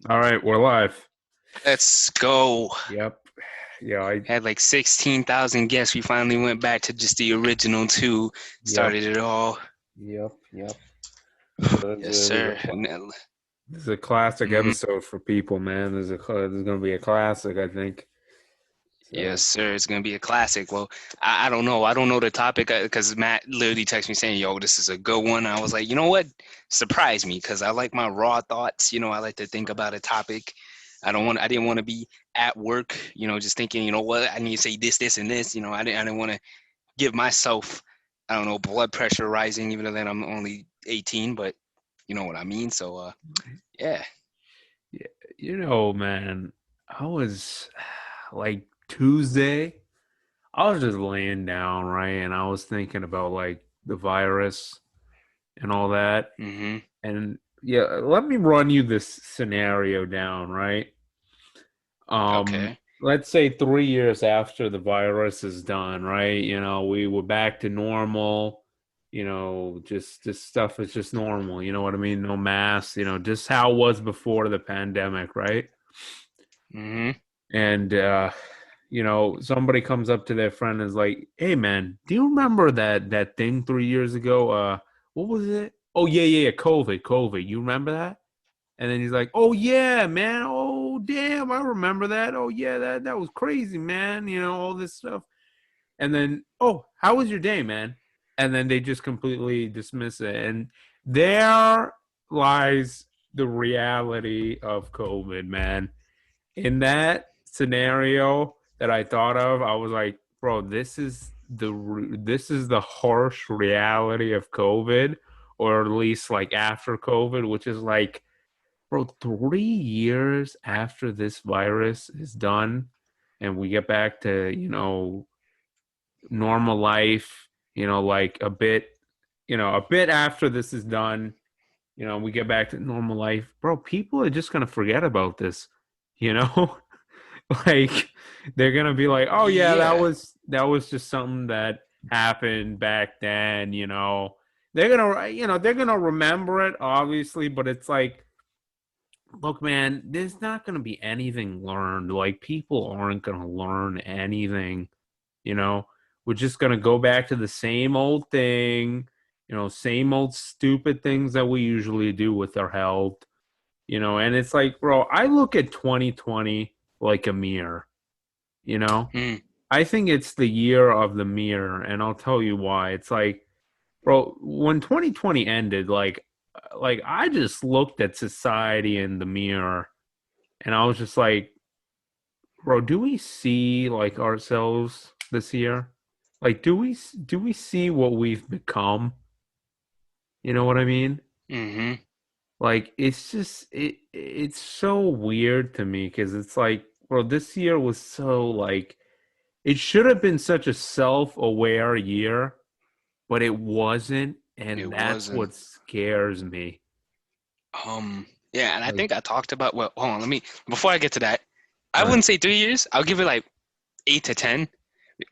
All right, we're live. Let's go. Yep. Yeah, Had like 16,000 guests. We finally went back to just the original two. yep, Started it all. yep. So Yes, sir. this is a classic Mhm. episode for people, man. There's gonna be a classic, I think. Yes, So sir. It's gonna be a classic. Well, I don't know. I don't know the topic because Matt literally texted me saying, "Yo, this is a good one." I was like, you know what? Surprise me because I like my raw thoughts. I like to think about a topic. I didn't want to be at work. Just thinking. You know what? I need to say this, this, and this. I didn't want to give myself, I don't know, blood pressure rising, even though then I'm only 18, but you know what I mean. So, yeah. yeah, man, I was like Tuesday, I was just laying down, right, and I was thinking about like the virus and all that. Mm-hmm. And yeah, let me run you this scenario down, right? Okay. Let's say 3 years after the virus is done, right? We were back to normal, just this stuff is just normal, you know what I mean? No masks, just how it was before the pandemic, right? Mm-hmm. And somebody comes up to their friend and is like, "Hey man, do you remember that thing 3 years ago? What was it? Oh yeah, COVID. You remember that?" And then he's like, "Oh yeah, man. Oh damn, I remember that. Oh yeah, that was crazy, man. All this stuff." And then, "Oh, how was your day, man?" And then they just completely dismiss it. And there lies the reality of COVID, man. In that scenario that I thought of, I was like, "Bro, this is the harsh reality of COVID, or at least like after COVID, which is like." Bro, 3 years after this virus is done and we get back to, normal life, like a bit after this is done, we get back to normal life, bro, people are just gonna forget about this, you know? Like they're gonna be like, "Oh yeah, that Yeah. was that was just something that happened back then." They're gonna remember it, obviously, but it's like, look, man, there's not going to be anything learned. Like, people aren't going to learn anything, you know? We're just going to go back to the same old thing, same old stupid things that we usually do with our health, And it's like, bro, I look at 2020 like a mirror, you know? Mm. I think it's the year of the mirror, and I'll tell you why. It's like, bro, when 2020 ended, like I just looked at society in the mirror and I was just like, bro, do we see like ourselves this year? Like, do we see what we've become? You know what I mean? Mm-hmm. Like, it's so weird to me because it's like, bro, this year was so like it should have been such a self-aware year, but it wasn't, It and that's wasn't. what scares me. Yeah, and I Like, think I talked about, well, hold on, before I get to that, I all right, wouldn't say 3 years. I'll give it like 8 to 10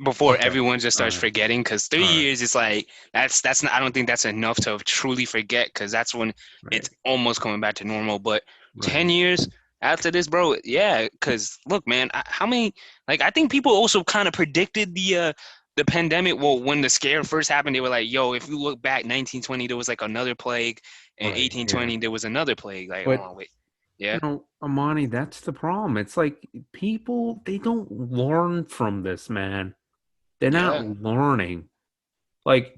before okay, everyone just all starts right, forgetting. Because three all right, years is like, that's not, I don't think that's enough to truly forget because that's when it's right, almost coming back to normal. But right. 10 years after this, bro, yeah, because look, man, how many, like, I think people also kind of predicted the pandemic. Well, when the scare first happened, they were like, yo, if you look back 1920, there was like another plague, and Right, yeah. 1820 there was another plague. Like, hold But on, wait. Yeah. Amani, that's the problem. It's like people, they don't learn from this, man. They're not Yeah. learning. Like,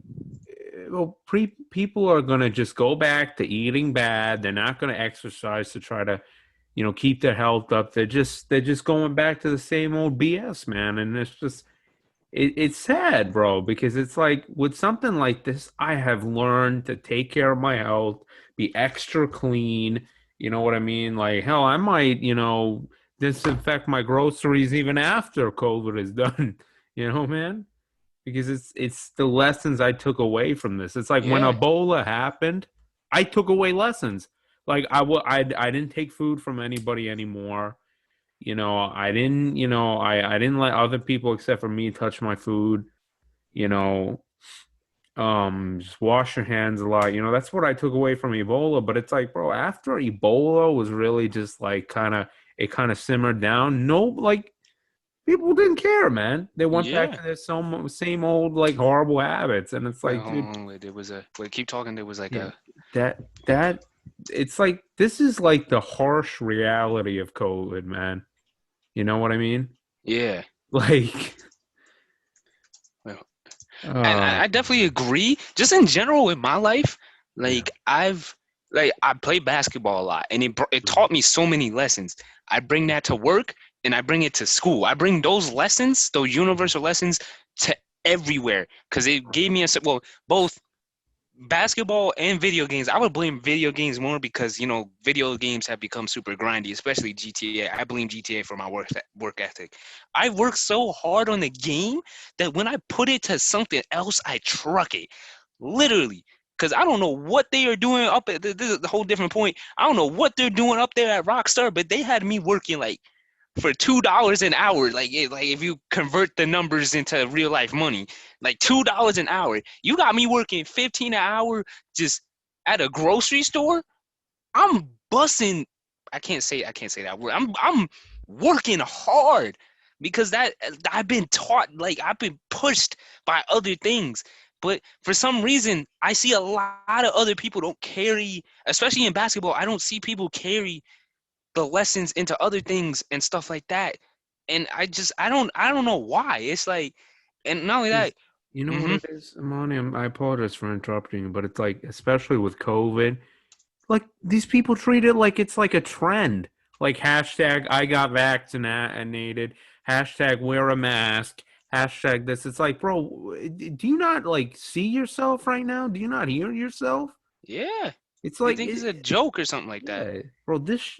people are gonna just go back to eating bad. They're not gonna exercise to try to, keep their health up. They're just going back to the same old BS, man. And it's sad, bro, because it's like with something like this, I have learned to take care of my health, be extra clean. You know what I mean? Like, hell, I might, disinfect my groceries even after COVID is done. Man? Because it's the lessons I took away from this. It's like when Yeah. Ebola happened, I took away lessons. Like I didn't take food from anybody anymore. I didn't let other people except for me touch my food, you know. Just wash your hands a lot. That's what I took away from Ebola. But it's like, bro, after Ebola was really just like kind of simmered down. No, like people didn't care, man. They went back Yeah. to their same old like horrible habits, and it's Wait, like, hold dude, on, wait. There was a wait. Keep talking. There was like yeah, a that it's like this is like the harsh reality of COVID, man. You know what I mean? yeah. Like, Well, and uh, I definitely agree. Just in general in my life, yeah, like I played basketball a lot, and it taught me so many lessons. I bring that to work, and I bring it to school. I bring those lessons, those universal lessons, to everywhere because it gave me both basketball and video games. I would blame video games more because video games have become super grindy, especially GTA. I blame GTA for my work ethic. I work so hard on the game that when I put it to something else, I truck it, literally. Because I don't know what they are doing up at this is the whole different point. I don't know what they're doing up there at Rockstar, but they had me working like for $2 an hour. Like if you convert the numbers into real life money, like $2 an hour. You got me working 15 an hour just at a grocery store. I'm bussing. I can't say that word. I'm working hard because that I've been taught, like I've been pushed by other things. But for some reason, I see a lot of other people don't carry, especially in basketball. I don't see people carry the lessons into other things and stuff like that. And I don't know why. It's like, and not only is that. you know what Hmm. it is, Amani? I apologize for interrupting you, but it's like, especially with COVID. Like these people treat it like it's like a trend. Like hashtag I got vaccinated, hashtag wear a mask, hashtag this. It's like, bro, do you not like see yourself right now? Do you not hear yourself? Yeah, It's they like, think it's a joke or something like that. yeah, bro, this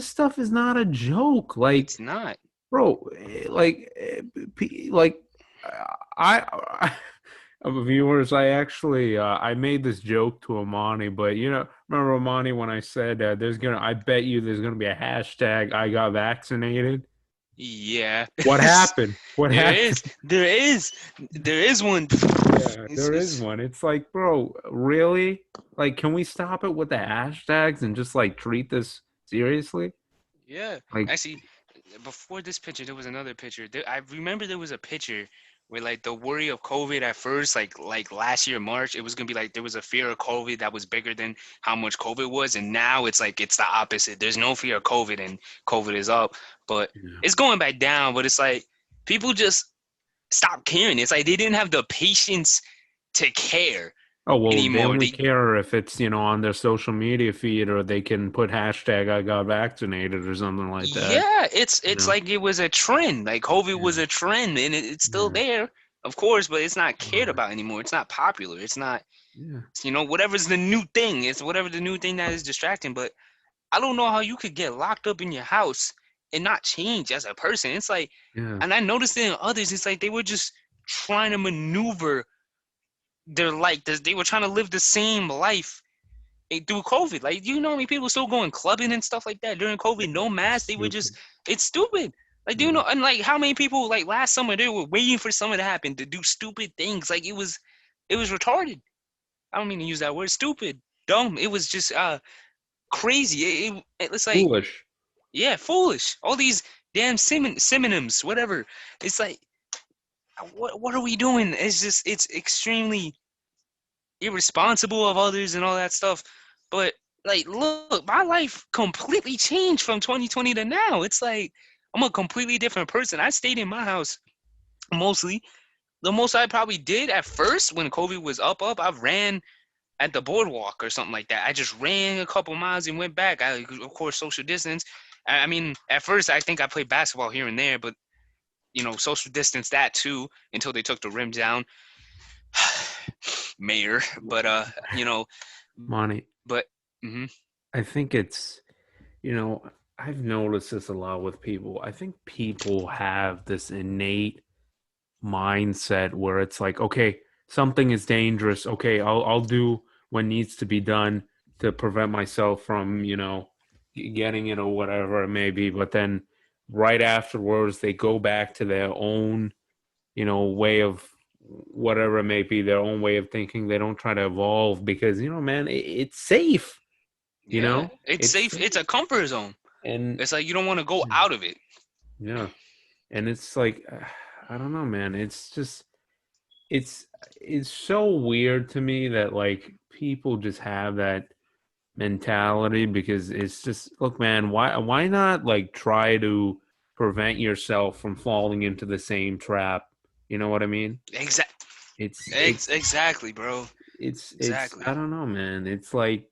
stuff is not a joke. Like, It's not. bro, like I viewers, I actually I made this joke to Amani, but remember Amani when I said I bet you there's gonna be a hashtag I got vaccinated. Yeah. What happened? What there happened? is, there is, there is one. Yeah, It's there is it's one. It's like, bro, really? Like, can we stop it with the hashtags and just like treat this seriously? Yeah. Like, Actually, before this picture, there was another picture. I remember there was a picture where like the worry of COVID at first, like last year March, it was gonna be like there was a fear of COVID that was bigger than how much COVID was, and now it's like it's the opposite. There's no fear of COVID, and COVID is up, but yeah. it's going back down. But it's like people just stop caring. It's like they didn't have the patience to care Oh, well, they anymore. only They care if it's, on their social media feed or they can put hashtag I got vaccinated or something like that. Yeah, it's You it's know? like it was a trend. Like COVID was Yeah. a trend, and it's still Yeah. there, of course, but it's not cared Uh, about anymore. It's not popular. It's not, yeah. whatever's the new thing. It's whatever the new thing that is distracting. But I don't know how you could get locked up in your house and not change as a person. It's like, Yeah. and I noticed it in others. It's like they were just trying to maneuver their life. They were trying to live the same life through COVID. Like, how many people still going clubbing and stuff like that during COVID? No It's mask. They were just, stupid. it's stupid. Like, do you Yeah. know? And like, how many people like last summer they were waiting for summer to happen to do stupid things? Like, it was retarded. I don't mean to use that word, stupid, dumb. It was just crazy. It's like, Foolish. yeah, foolish. All these damn synonyms, whatever. It's like, what are we doing? It's extremely irresponsible of others and all that stuff. But like, look, my life completely changed from 2020 to now. It's like I'm a completely different person. I stayed in my house mostly. The most I probably did at first when COVID was up, I ran at the boardwalk or something like that. I just ran a couple miles and went back. Of course, social distance. I mean, at first I think I played basketball here and there, but social distance that too until they took the rim down. Mayor, but Money. but hmm I think I've noticed this a lot with people. I think people have this innate mindset where it's like, okay, something is dangerous. Okay, I'll do what needs to be done to prevent myself from, getting it or whatever it may be. But then right afterwards, they go back to their own, way of whatever it may be, their own way of thinking. They don't try to evolve because, man, it's safe. Yeah, it's It's safe. It's safe. a comfort zone. And It's like you don't want to go out of it. yeah, and it's like I don't know, man. It's just it's it's so weird to me that like people just have that mentality because it's just look, man, why not like try to prevent yourself from falling into the same trap? You know what I mean? Exact. It's it's Exactly, bro. it's Exactly. I don't know, man. It's like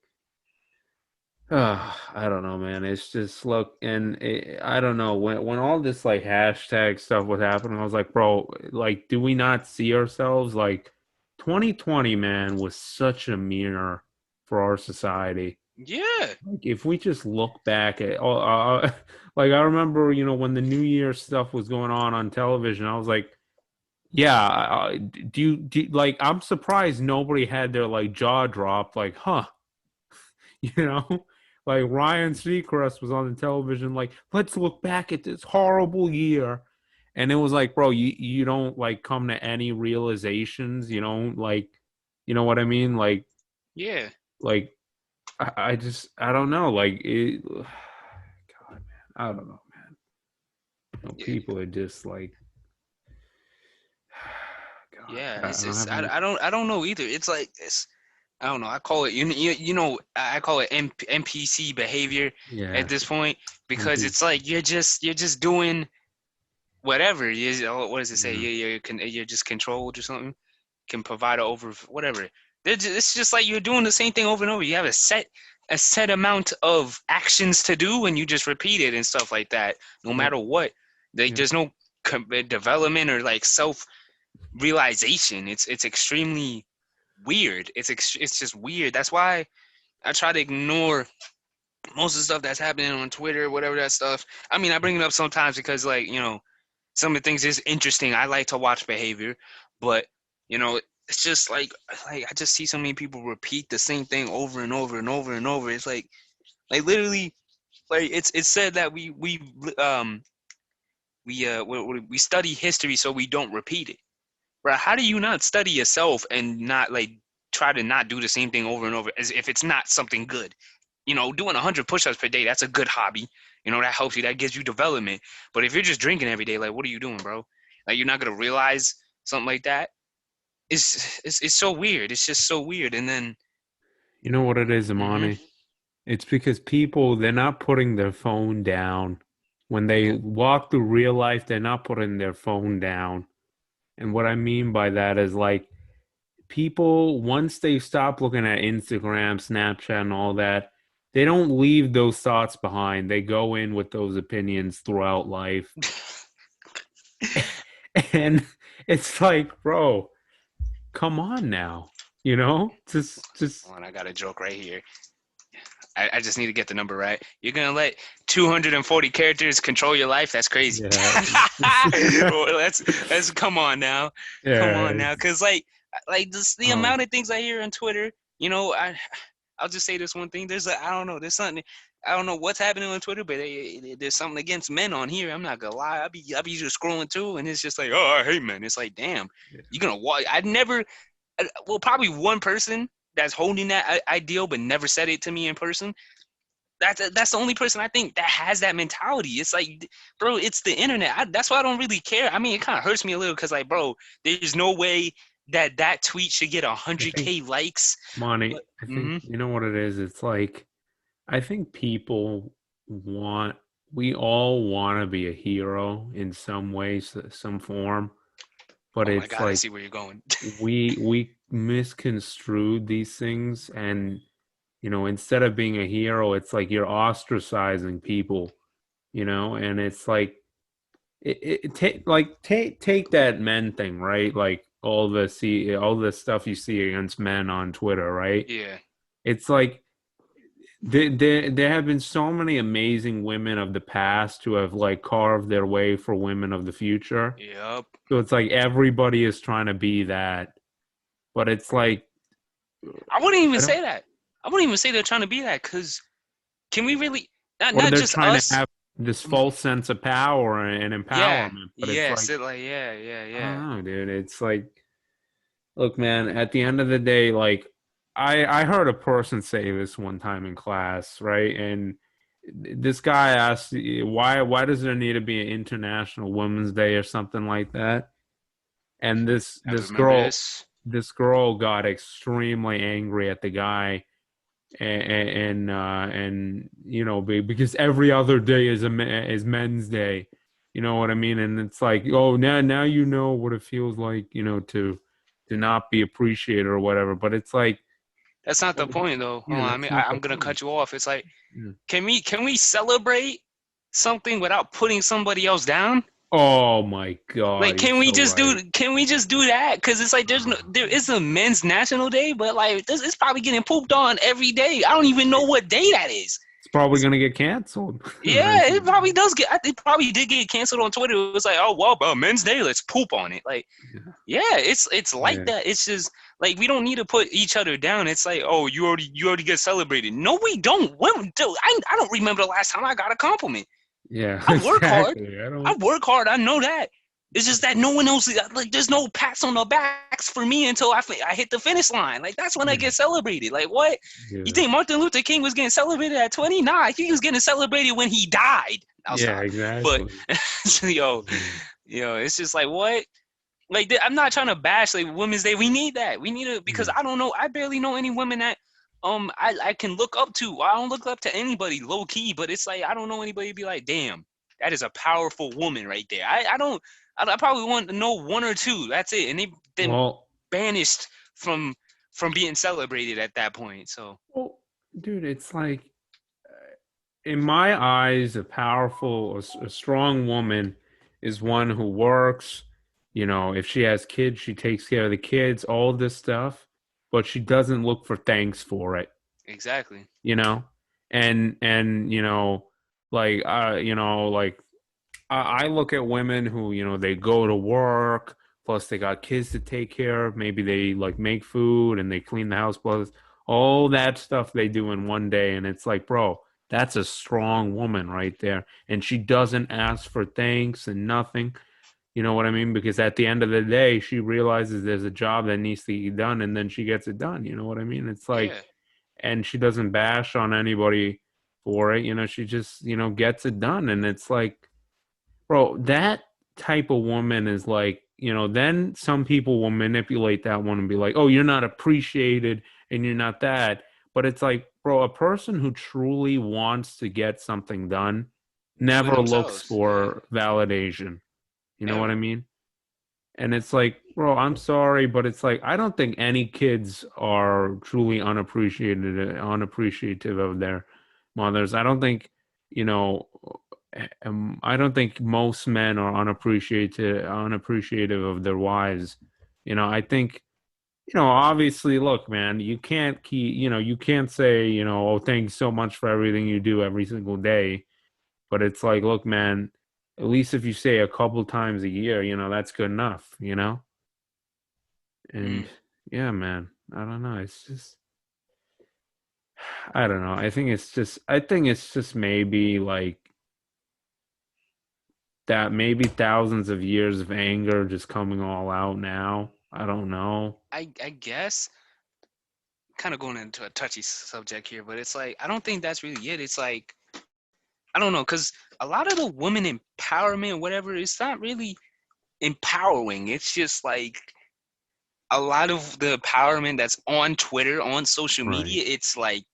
I don't know, man. It's just look, and I don't know when all this like hashtag stuff was happening. I was like, bro, like, do we not see ourselves? Like, 2020, man, was such a mirror for our society. Yeah. Like, if we just look back at, like, I remember, when the New Year stuff was going on television, I was like, yeah, like, I'm surprised nobody had their like jaw dropped, like, huh. You know, like Ryan Seacrest was on the television, like, let's look back at this horrible year. And it was like, bro, you don't like come to any realizations, you don't like, you know what I mean? Yeah. Like I just, I don't know. Like, God, man, I don't know, man. Yeah. People are just like, God, Yeah. I don't It's have any. I don't know either. It's like it's I don't know. I call it you know I call it NPC behavior at Yeah, this point because MP, it's like you're just doing whatever. What does it say? yeah, You're just controlled or something. Can provide over whatever. It's just like you're doing the same thing over and over. You have a set amount of actions to do, and you just repeat it and stuff like that. No yep, matter what, yep. there's no development or like self realization. It's extremely weird. It's just weird. That's why I try to ignore most of the stuff that's happening on Twitter, whatever that stuff. I mean, I bring it up sometimes because like some of the things is interesting. I like to watch behavior, but you know, it's just like I just see so many people repeat the same thing over and over and over and over. It's like literally like it's said that we study history so we don't repeat it. Right? How do you not study yourself and not like try to not do the same thing over and over as if it's not something good? Doing 100 push-ups per day, that's a good hobby. That helps you. That gives you development. But if you're just drinking every day, like, what are you doing, bro? Like, you're not gonna realize something like that. It's so weird. It's just so weird. And then, You know what it is, hmm Imani? It's because people, they're not putting their phone down. When they nope. walk through real life, they're not putting their phone down. And what I mean by that is like people, once they stop looking at Instagram, Snapchat, and all that, they don't leave those thoughts behind. They go in with those opinions throughout life. And it's like, bro, come on now. Just, Hold on, I got a joke right here. I just need to get the number right. You're gonna let 240 characters control your life? That's crazy. yeah. Well, let's come on now, come Yeah. on now, cause like this, the Oh, amount of things I hear on Twitter. I'll just say this one thing. I don't know. There's something. I don't know what's happening on Twitter, but there's something against men on here. I'm not gonna lie. I be just scrolling through, and it's just like, oh, I hate men. It's like, damn, yeah. you're gonna watch. I never. Well, probably one person that's holding that ideal, but never said it to me in person. That's the only person I think that has that mentality. It's like, bro, it's the internet. That's why I don't really care. I mean, it kind of hurts me a little because, like, bro, there's no way that tweet should get I think 100K likes. Monty, But I think you know what it is. It's like I think people want we all want to be a hero in some way, some form, but oh my it's god, I like see where you're going. we misconstrued these things and instead of being a hero, it's like you're ostracizing people, and it's like take that men thing, right? Like all the stuff you see against men on Twitter, right? Yeah, It's like there have been so many amazing women of the past who have like carved their way for women of the future. yep. So it's like everybody is trying to be that, but it's like I wouldn't even I don't, say that. I wouldn't even say they're trying to be that because can we really? Not or not they're just trying to us. have this false sense of power and Yeah. empowerment. But it's Yeah. like Sit like yeah. I don't Yeah. know, dude. It's like. Look, man, at the end of the day, like I heard a person say this one time in class, right? And this guy asked why does there need to be an International Women's Day or something like that? And this I this remember girl this. this girl got extremely angry at the guy and you know because every other day is Men's Day, you know what I mean? And it's like, oh, now you know what it feels like, you know, to not be appreciated or whatever. But it's like, That's not the well, point though. Hold yeah, on, that's not the I'm gonna point. cut you off. It's like, Yeah. can we celebrate something without putting somebody else down? Oh my Like, God, you're so right. can we just do that? Because it's like there is a men's national day, but like this it's probably getting pooped on every day. I don't even know what day that is. It's probably gonna get canceled Yeah, eventually. it probably does get. It probably did get canceled on Twitter. It was like, oh well, bro, Men's Day, let's poop on it. Like, Yeah, yeah, it's like yeah, that. It's just like we don't need to put each other down. It's like, oh, you already get celebrated. No, we don't. When, dude, I don't remember the last time I got a compliment. yeah, I work hard. exactly. I I don't. work hard. I know that. It's just that no one else like. There's no pats on the backs for me until I hit the finish line. Like that's when I Yeah, get celebrated. Like what? You yeah, think Martin Luther King was getting celebrated at 20? Nah, he was getting celebrated when he died. I'll yeah, stop. But exactly. yo, Yeah. it's just like what? Like I'm not trying to bash like Women's Day. We need that. We need it because Yeah. I don't know. I barely know any women that I can look up to. I don't look up to anybody low key, but it's like I don't know anybody be like, damn, that is a powerful woman right there. I don't. I probably want to know one or two. That's it, and they've been Well, banished from being celebrated at that point. So well, dude, it's like in my eyes, a powerful, a strong woman is one who works. You know, if she has kids, she takes care of the kids, all this stuff, but she doesn't look for thanks for it, exactly. you know? And you know, like I look at women who, you know, they go to work, plus they got kids to take care of. Maybe they like make food and they clean the house, plus all that stuff they do in one day. And it's like, bro, that's a strong woman right there. And she doesn't ask for thanks and nothing. You know what I mean? Because at the end of the day, she realizes there's a job that needs to be done and then she gets it done. You know what I mean? It's like, Yeah. and she doesn't bash on anybody for it. You know, she just, you know, gets it done. And it's like, bro, that type of woman is like, you know, then some people will manipulate that one and be like, oh, you're not appreciated and you're not that. But it's like, bro, a person who truly wants to get something done Do it never looks themselves. Yeah. for validation. You know what I Ever. mean? And it's like, bro, I'm sorry, but it's like I don't think any kids are truly unappreciative of their mothers. I don't think, you know, I don't think most men are unappreciative of their wives. You know, I think, you know, obviously, look, man, you can't you can't say, you know, oh, thanks so much for everything you do every single day. But it's like, look, man, at least if you say a couple times a year, you know, that's good enough, you know? And Mm. yeah, man, I don't know. It's just, I don't know. I think it's just maybe like that, maybe thousands of years of anger just coming all out now. I don't know. I guess kind of going into a touchy subject here, but it's like I don't think that's really it. It's like I don't know, because a lot of the women empowerment, whatever, it's not really empowering. It's just like a lot of the empowerment that's on Twitter, on social Right. media. It's like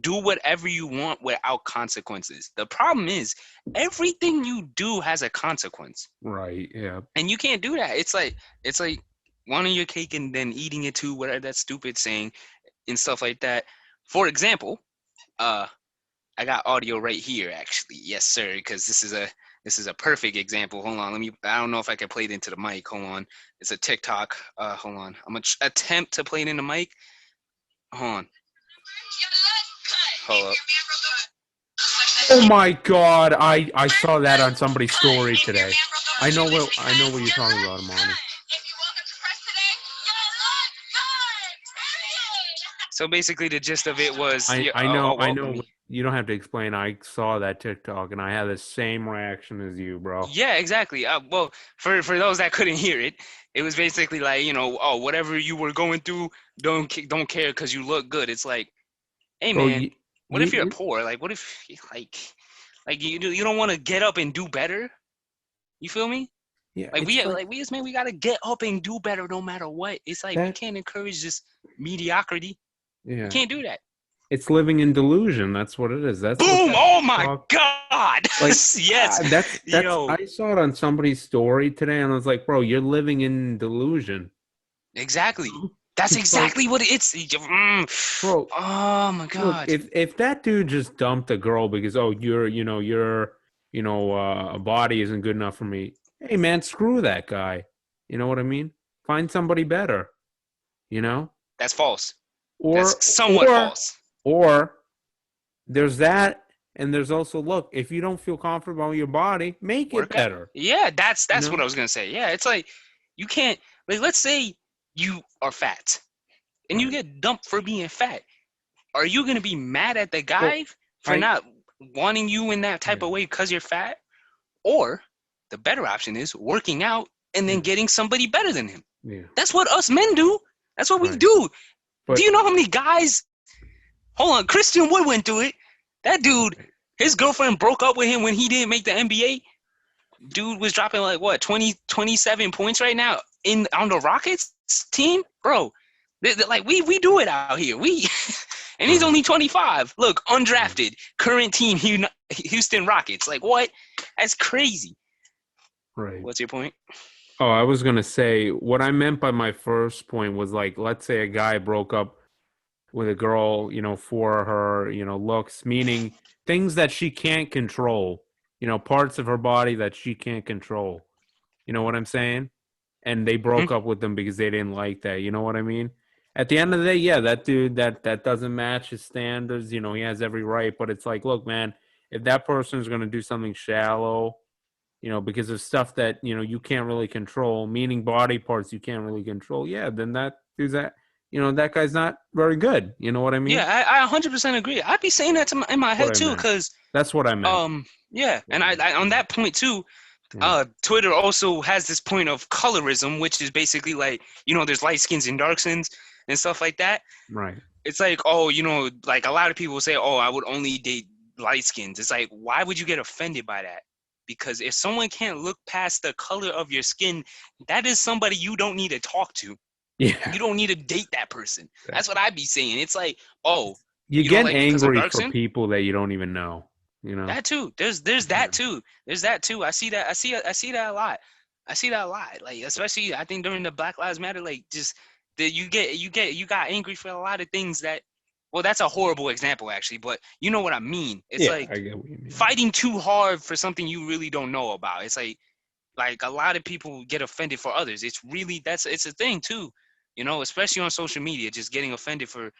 do whatever you want without consequences. The problem is everything you do has a consequence, Right. Yeah. and you can't do that. It's like wanting your cake and then eating it too. Whatever that stupid saying and stuff like that. For example, uh, I got audio right here, actually. Yes, sir. Because this is a perfect example. Hold on, let me. I don't know if I can play it into the mic. Hold on, it's a TikTok. Hold on. I'm gonna attempt to play it in the mic. Hold on. Hold up. Oh my God. I saw that on somebody's story today. I know what you're talking about, Imani. So basically, the gist of it was, yeah, I know welcome me. you don't have to explain. I saw that TikTok and I had the same reaction as you, bro. Yeah, exactly. Well, for those that couldn't hear it, it was basically like, oh, whatever you were going through, don't care because you look good. It's like, hey Bro, man, you, what if you're you poor? Like, what if like you don't want to get up and do better? You feel me? yeah, Like it's like we as men, we gotta get up and do better no matter what. It's like we that. can't encourage this mediocrity. We Yeah, can't do that. it's living in delusion. That's what it is. That's what Boom! that Oh my TikTok. God! Like, Yes, that's. yo, I saw it on somebody's story today, and I was like, bro, you're living in delusion. exactly. That's It's like, exactly what it's. bro, Oh my look, God. if that dude just dumped a girl because oh a body isn't good enough for me. Hey man, screw that guy. You know what I mean? Find somebody better. You know, That's false. That's or somewhat or false. or there's that, and there's also look. If you don't feel comfortable with your body, make it Work out. better. Yeah, You that's what I know, was gonna say. Yeah, it's like you can't like let's say you are fat and you right? get dumped for being fat. Are you gonna be mad at the Well, guy for I not wanting you in that type yeah of way because you're fat? Or the better option is working out and then yeah getting somebody better than him. yeah That's what us men do. That's what we right. do. Do But you know how many guys? Hold on, Christian Wood went through it. That dude, right, his girlfriend broke up with him when he didn't make the NBA. Dude was dropping like what 20, 27 points right now in on the Rockets team, bro. Like we do it out here. We and he's right, only 25. Look, right. undrafted, current team Houston Rockets. Like what? That's crazy. Right. What's your point? Oh, I was gonna say what I meant by my first point was like, let's say a guy broke up with a girl, for her, looks, meaning things that she can't control, parts of her body that she can't control. You know what I'm saying? And they Hmm? broke up with them because they didn't like that. You know what I mean? At the end of the day, yeah, that dude that doesn't match his standards, he has every right. But it's like, look, man, if that person is gonna do something shallow, because of stuff that, you can't really control, meaning body parts you can't really control, yeah, then that dude's that guy's not very good. You know what I mean? Yeah, I 100% agree. I'd be saying that in my What head I too, meant. cause That's what I meant. yeah, What and I meant. I on that point too. Yeah. Twitter also has this point of colorism, which is basically like there's light skins and dark skins and stuff like that. Right. It's like, oh, like a lot of people say, oh, I would only date light skins. It's like, why would you get offended by that? Because if someone can't look past the color of your skin, that is somebody you don't need to talk to. Yeah. You don't need to date that person. That's what Exactly. I'd be saying. It's like, oh, You you don't get like me because of angry dark for skin? people that you don't even know. You know. That too. There's that Yeah. too. There's that too. I see that. I see that a lot. I see that a lot. Like especially I think during the Black Lives Matter, like just that you got angry for a lot of things that. Well, that's a horrible example actually, but you know what I mean. It's Yeah, like I get what you mean. fighting too hard for something you really don't know about. It's like a lot of people get offended for others. It's really it's a thing too. Especially on social media, just getting offended for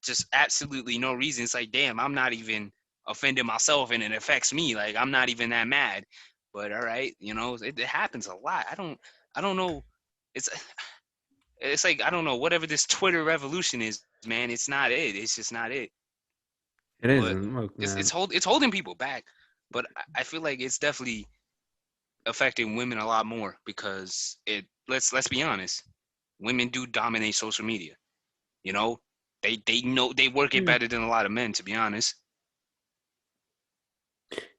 just absolutely no reason. It's like, damn, I'm not even offending myself and it affects me. Like I'm not even that mad. But all right, it happens a lot. I don't know. It's it's like I don't know, whatever this Twitter revolution is, man, it's not it. It's just not it. It But isn't. Look, man. it's holding people back. But I feel like it's definitely affecting women a lot more because let's be honest, women do dominate social media. You know, they know they work it Yeah. better than a lot of men, to be honest.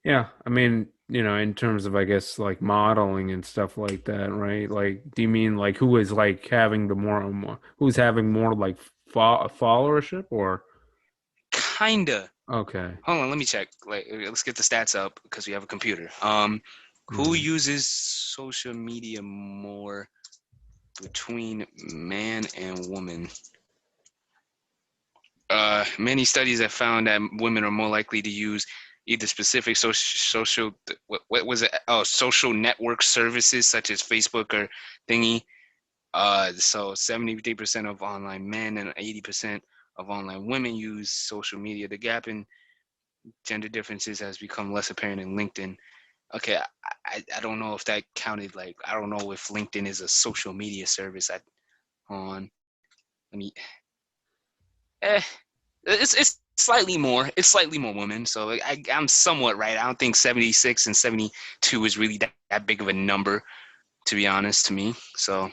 Yeah. I mean, in terms of I guess like modeling and stuff like that, right? Like, do you mean like who is like having the more who's having more like followership or Kinda. okay. Hold on, let me check. Like, let's get the stats up because we have a computer. Who Right. uses social media more between man and woman? Many studies have found that women are more likely to use either specific what was it? Oh, social network services such as Facebook or thingy. So 73% of online men and 80% of online women use social media. The gap in gender differences has become less apparent in LinkedIn. Okay, I don't know if that counted. Like, I don't know if LinkedIn is a social media service. On let me. Eh, it's slightly more. It's slightly more women. So I'm somewhat right. I don't think 76 and 72 is really that big of a number, to be honest, to me. So,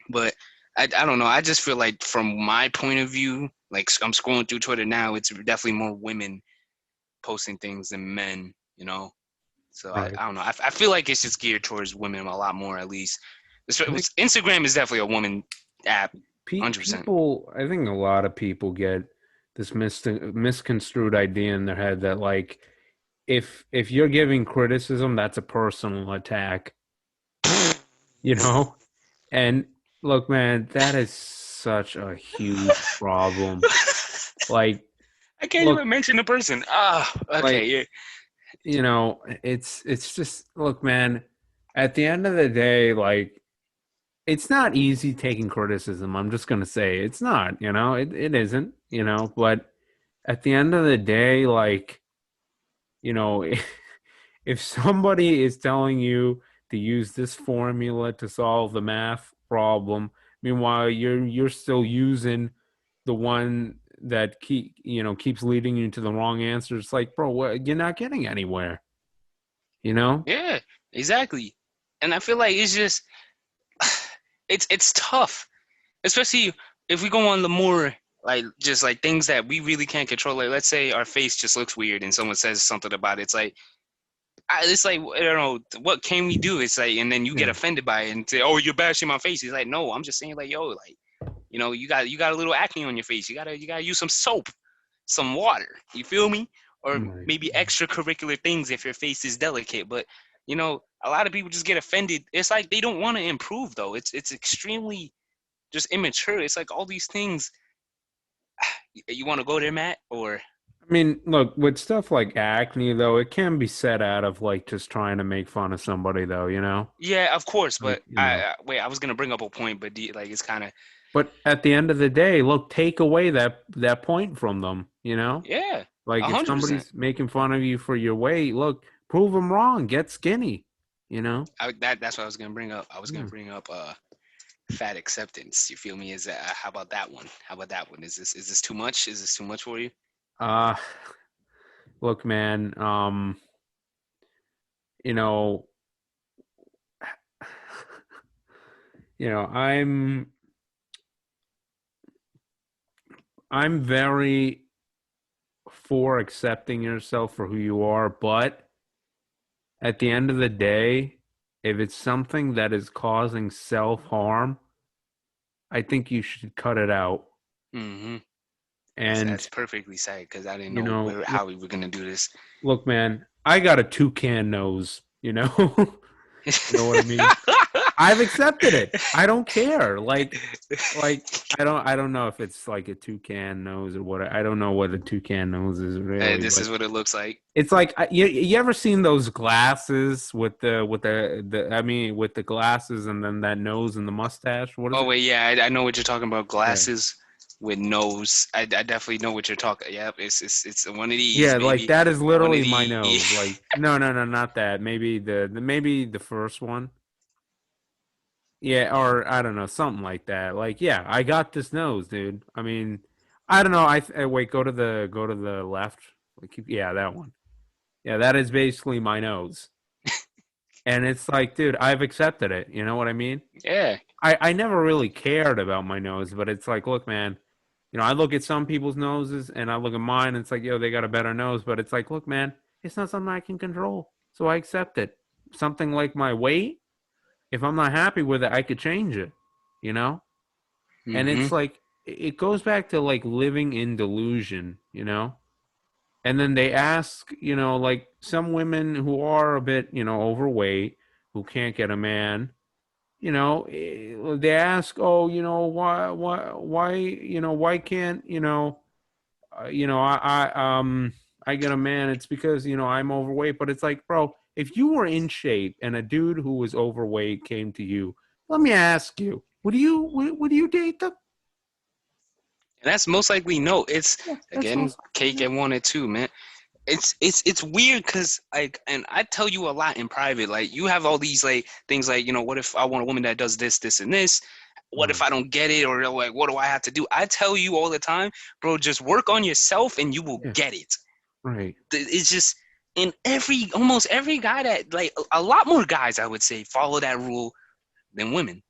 but I don't know. I just feel like from my point of view, like I'm scrolling through Twitter now, it's definitely more women posting things than men, you know? So Right. I don't know. I feel like it's just geared towards women a lot more, at least. I think Instagram is definitely a woman app, 100%. people. I think a lot of people get this misconstrued idea in their head that like if you're giving criticism, that's a personal attack. You know. And look, man, that is such a huge problem. Like, I can't look, even mention the person. Ah, okay, like yeah. it's just look, man. At the end of the day, like it's not easy taking criticism. I'm just gonna say it's not. It isn't. But at the end of the day, like you know, if somebody is telling you to use this formula to solve the math problem, meanwhile you're still using the one that keeps leading you to the wrong answer. It's like, bro, you're not getting anywhere, you know? Yeah, exactly. And I feel like it's just it's tough, especially if we go on the more like just like things that we really can't control. Like let's say our face just looks weird and someone says something about it. It's like I don't know what can we do. It's like and then you get Yeah. offended by it and say, "Oh, you're bashing my face." He's like, "No, I'm just saying like, yo, like you got a little acne on your face. You gotta use some soap, some water. You feel me? Or Right. maybe extracurricular things if your face is delicate." But a lot of people just get offended. It's like they don't want to improve though. It's extremely just immature. It's like all these things. You want to go there, Matt? Or I mean, look, with stuff like acne, though, it can be said out of like just trying to make fun of somebody, though, yeah, of course. Like, But wait, I was gonna bring up a point, but like it's kind of But at the end of the day, look, take away that point from them. yeah, Like a if hundred percent. somebody's making fun of you for your weight, look, prove them wrong, get skinny, you know? That's what I was gonna bring up. I was gonna Yeah. bring up fat acceptance. You feel me? Is that how about that one? How about that one? Is this too much? Is this too much for you? Uh look, man, you know, I'm very for accepting yourself for who you are, but at the end of the day, if it's something that is causing self-harm, I think you should cut it out. Mm-hmm. That's And perfectly said because I didn't you know know, how we were gonna do this. look, man, I got a toucan nose, You know what I mean? I've accepted it. I don't care. Like I don't know if it's like a toucan nose or what. I don't know what a toucan nose is really, This but is what it looks like. it's like you ever seen those glasses with the glasses and then that nose and the mustache? What is Oh it? wait, yeah, I know what you're talking about. Yeah. Glasses with nose. I definitely know what you're talking. Yep, it's one of these, Yeah, like baby. that is One of literally my nose. these. Like no, no, no, not that. Maybe maybe the first one. Yeah, or I don't know, something like that. Like, yeah, I got this nose, dude. I mean, I don't know. Wait, go to the left. Yeah, that one. Yeah, that is basically my nose. And it's like, dude, I've accepted it. You know what I mean? Yeah. I never really cared about my nose, but it's like, look, man, I look at some people's noses and I look at mine and it's like, yo, they got a better nose, but it's like, look, man, it's not something I can control. So I accept it. Something like my weight, if I'm not happy with it, I could change it, you know? And Mm-hmm. it's like it goes back to like living in delusion. And then they ask, like some women who are a bit, overweight, who can't get a man, they ask, oh, why can't, I get a man? It's because, I'm overweight. But it's like, bro, if you were in shape and a dude who was overweight came to you, let me ask you, would you date them? And that's most likely no. It's Yeah, that's again most cake likely. and one and two, man. It's weird because like, and I tell you a lot in private. Like you have all these like things like what if I want a woman that does this, this, and this. what if I don't get it, or like, what do I have to do? I tell you all the time, bro, just work on yourself and you will Yeah. get it. Right. It's just, in almost every guy that, like, a lot more guys, I would say, follow that rule than women.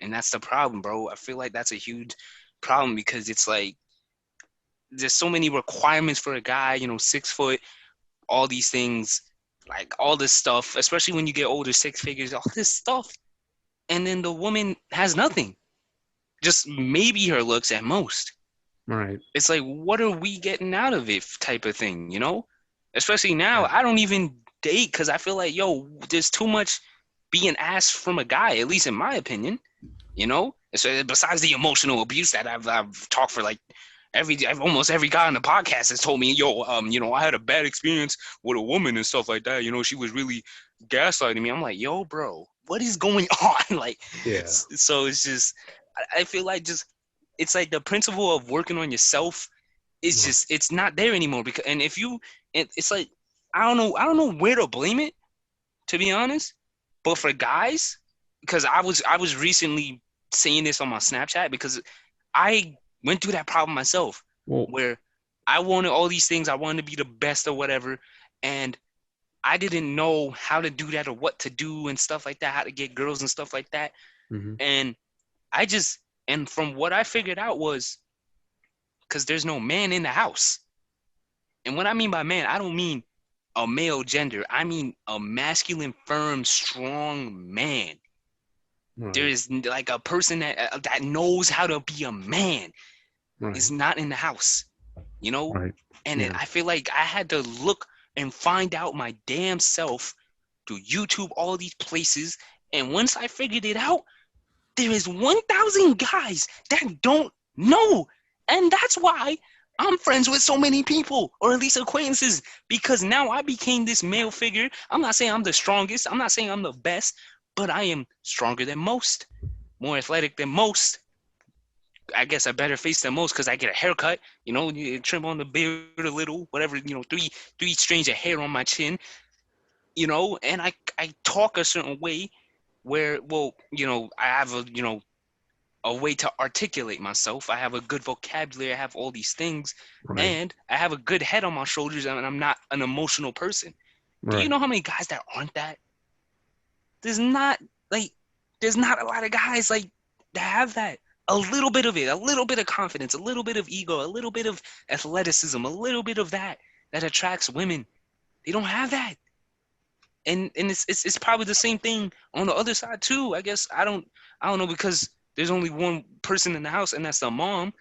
And that's the problem, bro. I feel like that's a huge problem, because it's like there's so many requirements for a guy, 6 foot, all these things, like all this stuff, especially when you get older, six figures, all this stuff. And then the woman has nothing, just maybe her looks at most. Right. It's like, what are we getting out of it, type of thing, Especially now, Yeah. I don't even date because I feel like, yo, there's too much being asked from a guy, at least in my opinion, So besides the emotional abuse that I've talked for, like, almost every guy on the podcast has told me, yo, I had a bad experience with a woman and stuff like that. She was really gaslighting me. I'm like, yo, bro, what is going on? Like, Yeah. so it's just, I feel like, just, it's like the principle of working on yourself is Right. just, it's not there anymore. Because, and if you, it's like, I don't know where to blame it, to be honest. But for guys, because I was recently saying this on my Snapchat, because I went through that problem myself, Well. where I wanted all these things. I wanted to be the best or whatever. And I didn't know how to do that or what to do and stuff like that, how to get girls and stuff like that. Mhm. And I just, and from what I figured out was, because there's no man in the house. And what I mean by man, I don't mean a male gender. I mean a masculine, firm, strong man. There Right. is like a person that knows how to be a man Right. is not in the house, you know? Right. And Yeah. I feel like I had to look and find out my damn self through YouTube, all these places. And once I figured it out, there is 1,000 guys that don't know. And that's why I'm friends with so many people, or at least acquaintances, because now I became this male figure. I'm not saying I'm the strongest. I'm not saying I'm the best, but I am stronger than most, more athletic than most. I guess a better face than most because I get a haircut, you trim on the beard a little, whatever, three strands of hair on my chin, and I talk a certain way where, well, I have a way to articulate myself. I have a good vocabulary. I have all these things, Right. and I have a good head on my shoulders, and I'm not an emotional person. Do you Right. know how many guys that aren't that? There's not, like, there's not a lot of guys like that have that. A little bit of it, a little bit of confidence, a little bit of ego, a little bit of athleticism, a little bit of that attracts women. They don't have that. And it's probably the same thing on the other side too. I guess I don't know, because there's only one person in the house, and that's the mom,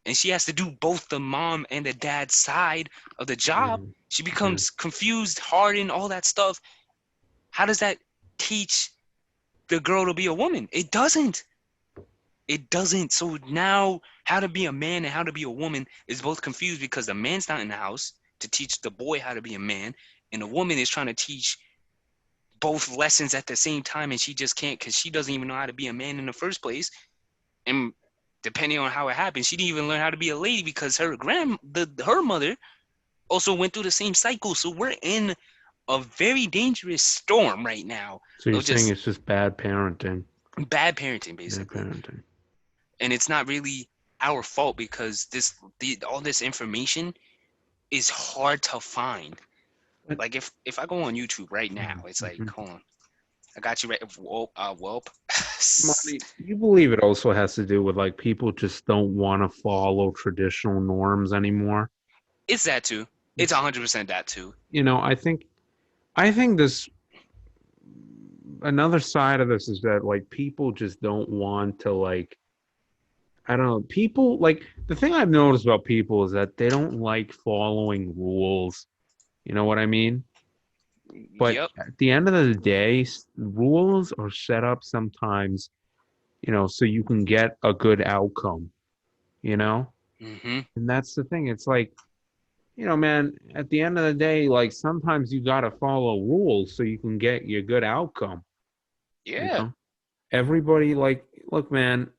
and she has to do both the mom and the dad side of the job. Mhm. She Yeah. becomes confused, hardened, all that stuff. How does that teach the girl to be a woman? It doesn't. It doesn't. So now, how to be a man and how to be a woman is both confused, because the man's not in the house to teach the boy how to be a man, and the woman is trying to teach both lessons at the same time, and she just can't, because she doesn't even know how to be a man in the first place. And depending on how it happens, she didn't even learn how to be a lady, because her mother also went through the same cycle. So we're in a very dangerous storm right now So you're of saying just it's just bad parenting? bad parenting, Bad basically. parenting. And it's not really our fault, because all this information is hard to find. But Like, if I go on YouTube right now, it's like, mhm. hold on, I got you right. Whelp. Monty, you believe it also has to do with like people just don't want to follow traditional norms anymore? It's that too. It's It's 100% that too. I think this another side of this is that like people just don't want to like I don't know, people like the thing I've noticed about people is that they don't like following rules. You know what I mean? But Yep. at the end of the day, rules are set up sometimes, so you can get a good outcome, you know? Hmm. And that's the thing. It's like, man, at the end of the day, like sometimes you got to follow rules so you can get your good outcome, you Yeah. know? Everybody, like, look, man,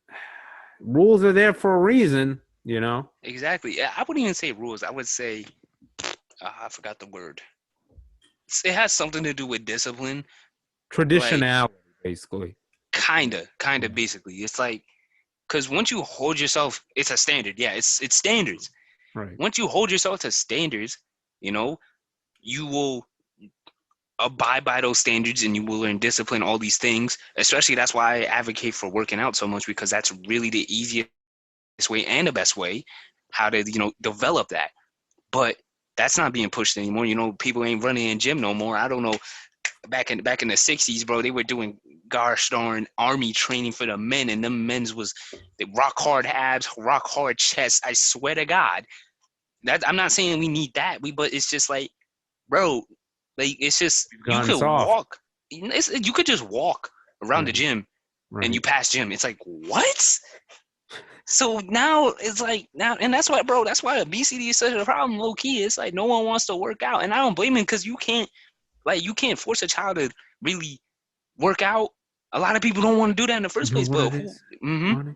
rules are there for a reason. Exactly. Yeah, I wouldn't even say rules. I would say, I forgot the word. It has something to do with discipline. Like, Traditionality, basically. kinda, Yeah. basically. It's like, Because once you hold yourself, it's a standard. Yeah, it's standards. Right. Once you hold yourself to standards, you know, you will abide by those standards and you will learn discipline, all these things. Especially that's why I advocate for working out so much, because that's really the easiest way and the best way how to, develop that. But that's not being pushed anymore. People ain't running in gym no more. I don't know. Back in the 60s, bro, they were doing gosh darn army training for the men, and them men's was the rock hard abs, rock hard chest. I swear to God. That I'm not saying we need that. But it's just like, bro, like it's just We've you gotten could soft. walk. You could just walk around the Right. gym and you Right. pass gym. It's like, what? So now it's like now, and that's why, bro. That's why obesity is such a problem, low key. It's like no one wants to work out, and I don't blame him because you can't force a child to really work out. A lot of people don't want to do that in the You first know place, what but it who? is, Mm-hmm. Ronnie?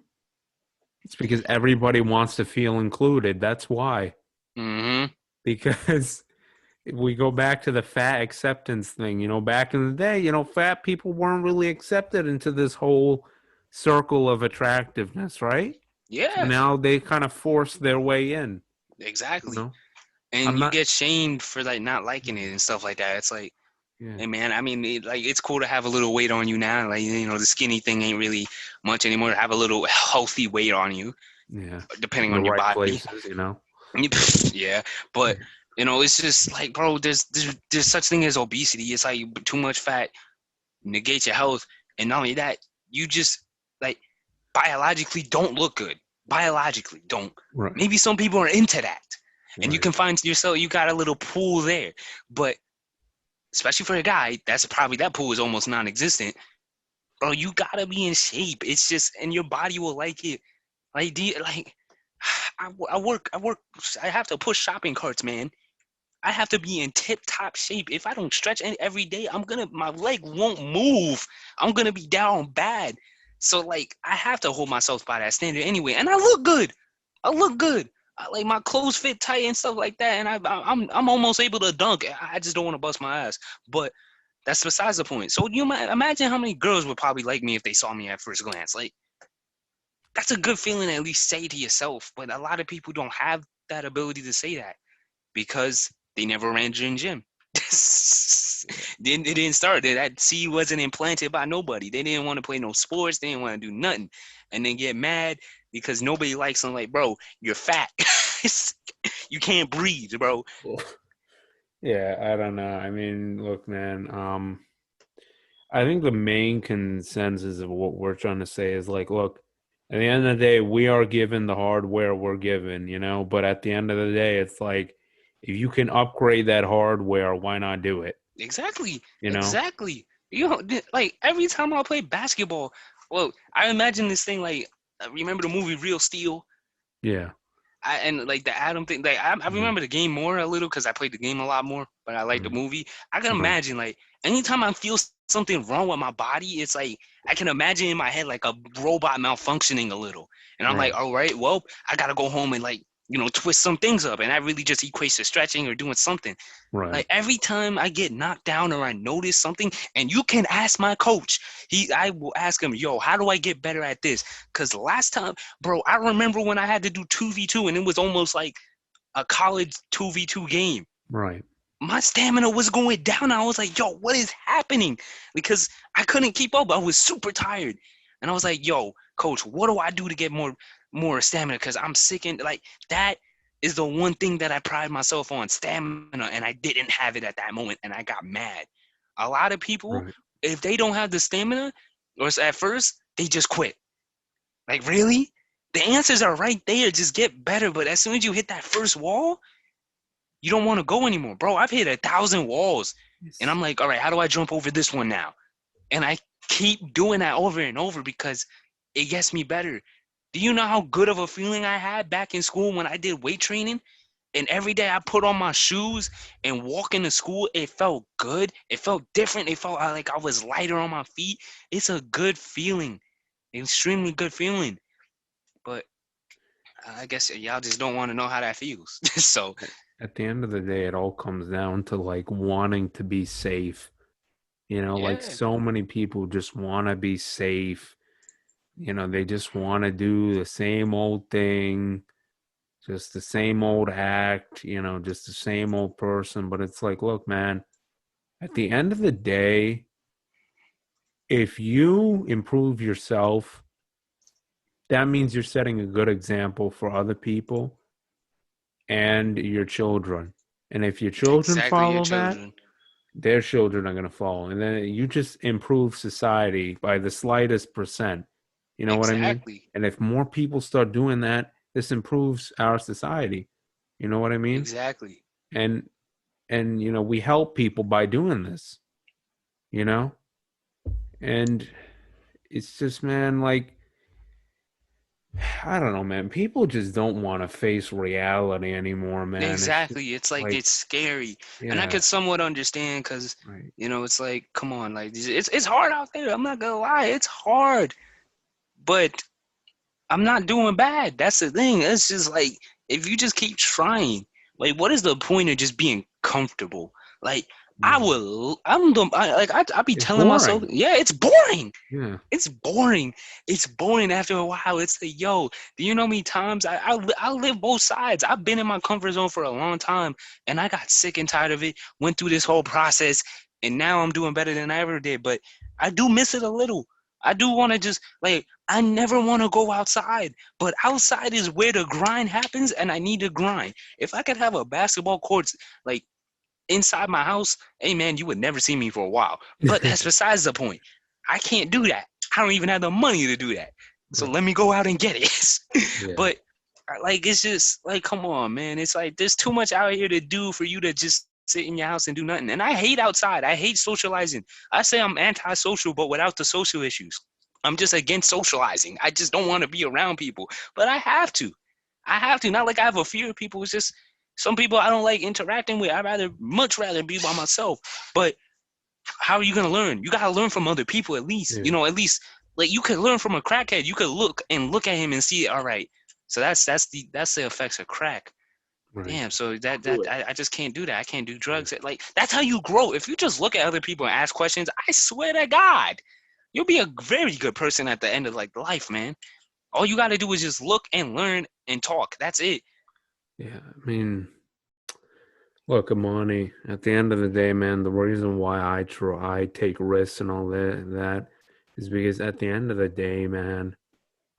It's because everybody wants to feel included. That's why. Mm-hmm. Because if we go back to the fat acceptance thing, back in the day, fat people weren't really accepted into this whole circle of attractiveness, right? So Yeah, now they kind of force their way in, you exactly. know? And I'm you not, get shamed for like not liking it and stuff like that. It's like, yeah, hey man, I mean, it's cool to have a little weight on you now. Like the skinny thing ain't really much anymore. To have a little healthy weight on you, yeah, in depending the on your right body. places. Yeah, but it's just like, bro, there's such thing as obesity. It's like too much fat negates your health, and not only that, you just like biologically don't look good. Biologically don't. Right, Maybe some people are into that, and you right. can find yourself. You got a little pool there, but especially for a guy, that's probably that pool is almost non-existent. Bro, you gotta be in shape. It's just, and your body will like it. Like, I work. I have to push shopping carts, man. I have to be in tip-top shape. If I don't stretch every day, my leg won't move. I'm gonna be down bad. So like, I have to hold myself by that standard anyway, and I look good. I look good. Like my clothes fit tight and stuff like that, and I'm almost able to dunk. I just don't want to bust my ass. But that's besides the point. So you might imagine how many girls would probably like me if they saw me at first glance. Like that's a good feeling to at least say to yourself. But a lot of people don't have that ability to say that because they never ran in gym. They didn't start. That seed wasn't implanted by nobody. They didn't want to play no sports. They didn't want to do nothing, and then get mad because nobody likes them. Like, bro, you're fat. You can't breathe, bro. Yeah, I don't know. I mean, look, man, I think the main consensus of what we're trying to say is like, look, at the end of the day, we are given the hardware we're given, but at the end of the day, it's like if you can upgrade that hardware, why not do it? Exactly, You know? exactly. Like every time I play basketball, well, I imagine this thing like, remember the movie Real Steel? Yeah. And like the Adam thing, like I Yeah. remember the game more a little because I played the game a lot more, but I like the Right. movie. I can Right. imagine like anytime I feel something wrong with my body, it's like I can imagine in my head like a robot malfunctioning a little, and I'm like, Right. all right, well, I gotta go home and like twist some things up, and that really just equates to stretching or doing something. Right. Like every time I get knocked down or I notice something, and you can ask my coach. I will ask him, yo, how do I get better at this? Cause last time, bro, I remember when I had to do 2v2 and it was almost like a college 2v2 game. Right. My stamina was going down. I was like, yo, what is happening? Because I couldn't keep up. I was super tired. And I was like, yo, coach, what do I do to get more stamina? Because I'm sick and like that is the one thing that I pride myself on, stamina, and I didn't have it at that moment, and I got mad. A lot of people, Right. if they don't have the stamina, or at first, they just quit. Like, really? The answers are right there. Just get better. But as soon as you hit that first wall, you don't want to go anymore. Bro, I've hit 1,000 walls. And Yes. I'm like, all right, how do I jump over this one now? And I keep doing that over and over because it gets me better. Do you know how good of a feeling I had back in school when I did weight training? And every day I put on my shoes and walk into school, it felt good. It felt different. It felt like I was lighter on my feet. It's a good feeling, extremely good feeling. But I guess y'all just don't want to know how that feels. So, At the end of the day, it all comes down to like wanting to be safe. Like yeah. so many people just want to be safe. They just want to do the same old thing, just the same old act, just the same old person. But it's like, look, man, at the end of the day, if you improve yourself, that means you're setting a good example for other people and your children. And if your children Exactly, your follow that, children. their children are going to follow. And then you just improve society by the slightest percent. You know what I mean? Exactly. And if more people start doing that, this improves our society. You know what I mean? Exactly. And we help people by doing this, you know? And it's just, man, like, I don't know, man. People just don't want to face reality anymore, man. It's just Exactly. It's like like, it's scary. And I yeah, could somewhat understand because, right. it's like, come on, like it's hard out there. I'm not gonna lie, it's hard. But I'm not doing bad. That's the thing. It's just like if you just keep trying, like what is the point of just being comfortable? Like Mm. I be It's telling myself, boring. yeah, it's boring. Yeah. It's boring. It's boring after a while. It's like, yo, do you know how many times I live both sides? I've been in my comfort zone for a long time, and I got sick and tired of it. Went through this whole process, and now I'm doing better than I ever did. But I do miss it a little. I do want to just like I never want to go outside, but outside is where the grind happens, and I need to grind. If I could have a basketball court like inside my house, hey man, you would never see me for a while. But that's besides the point. I can't do that. I don't even have the money to do that. So Right. let me go out and get it. Yeah. But like it's just like come on, man. It's like there's too much out here to do for you to just sit in your house and do nothing. And I hate outside. I hate socializing. I say I'm antisocial, but without the social issues. I'm just against socializing. I just don't want to be around people. But I have to. I have to. Not like I have a fear of people. It's just some people I don't like interacting with. Much rather be by myself. But how are you gonna learn? You gotta learn from other people at least. Yeah. At least like you could learn from a crackhead. You could look at him and see, all right. So that's the effects of crack. Right. Damn. So Do it. I just can't do that. I can't do Yeah. drugs. Like that's how you grow. If you just look at other people and ask questions, I swear to God, you'll be a very good person at the end of like life, man. All you gotta do is just look and learn and talk. That's it. Yeah. I mean, look, Imani, at the end of the day, man, the reason why I take risks and all that is because at the end of the day, man,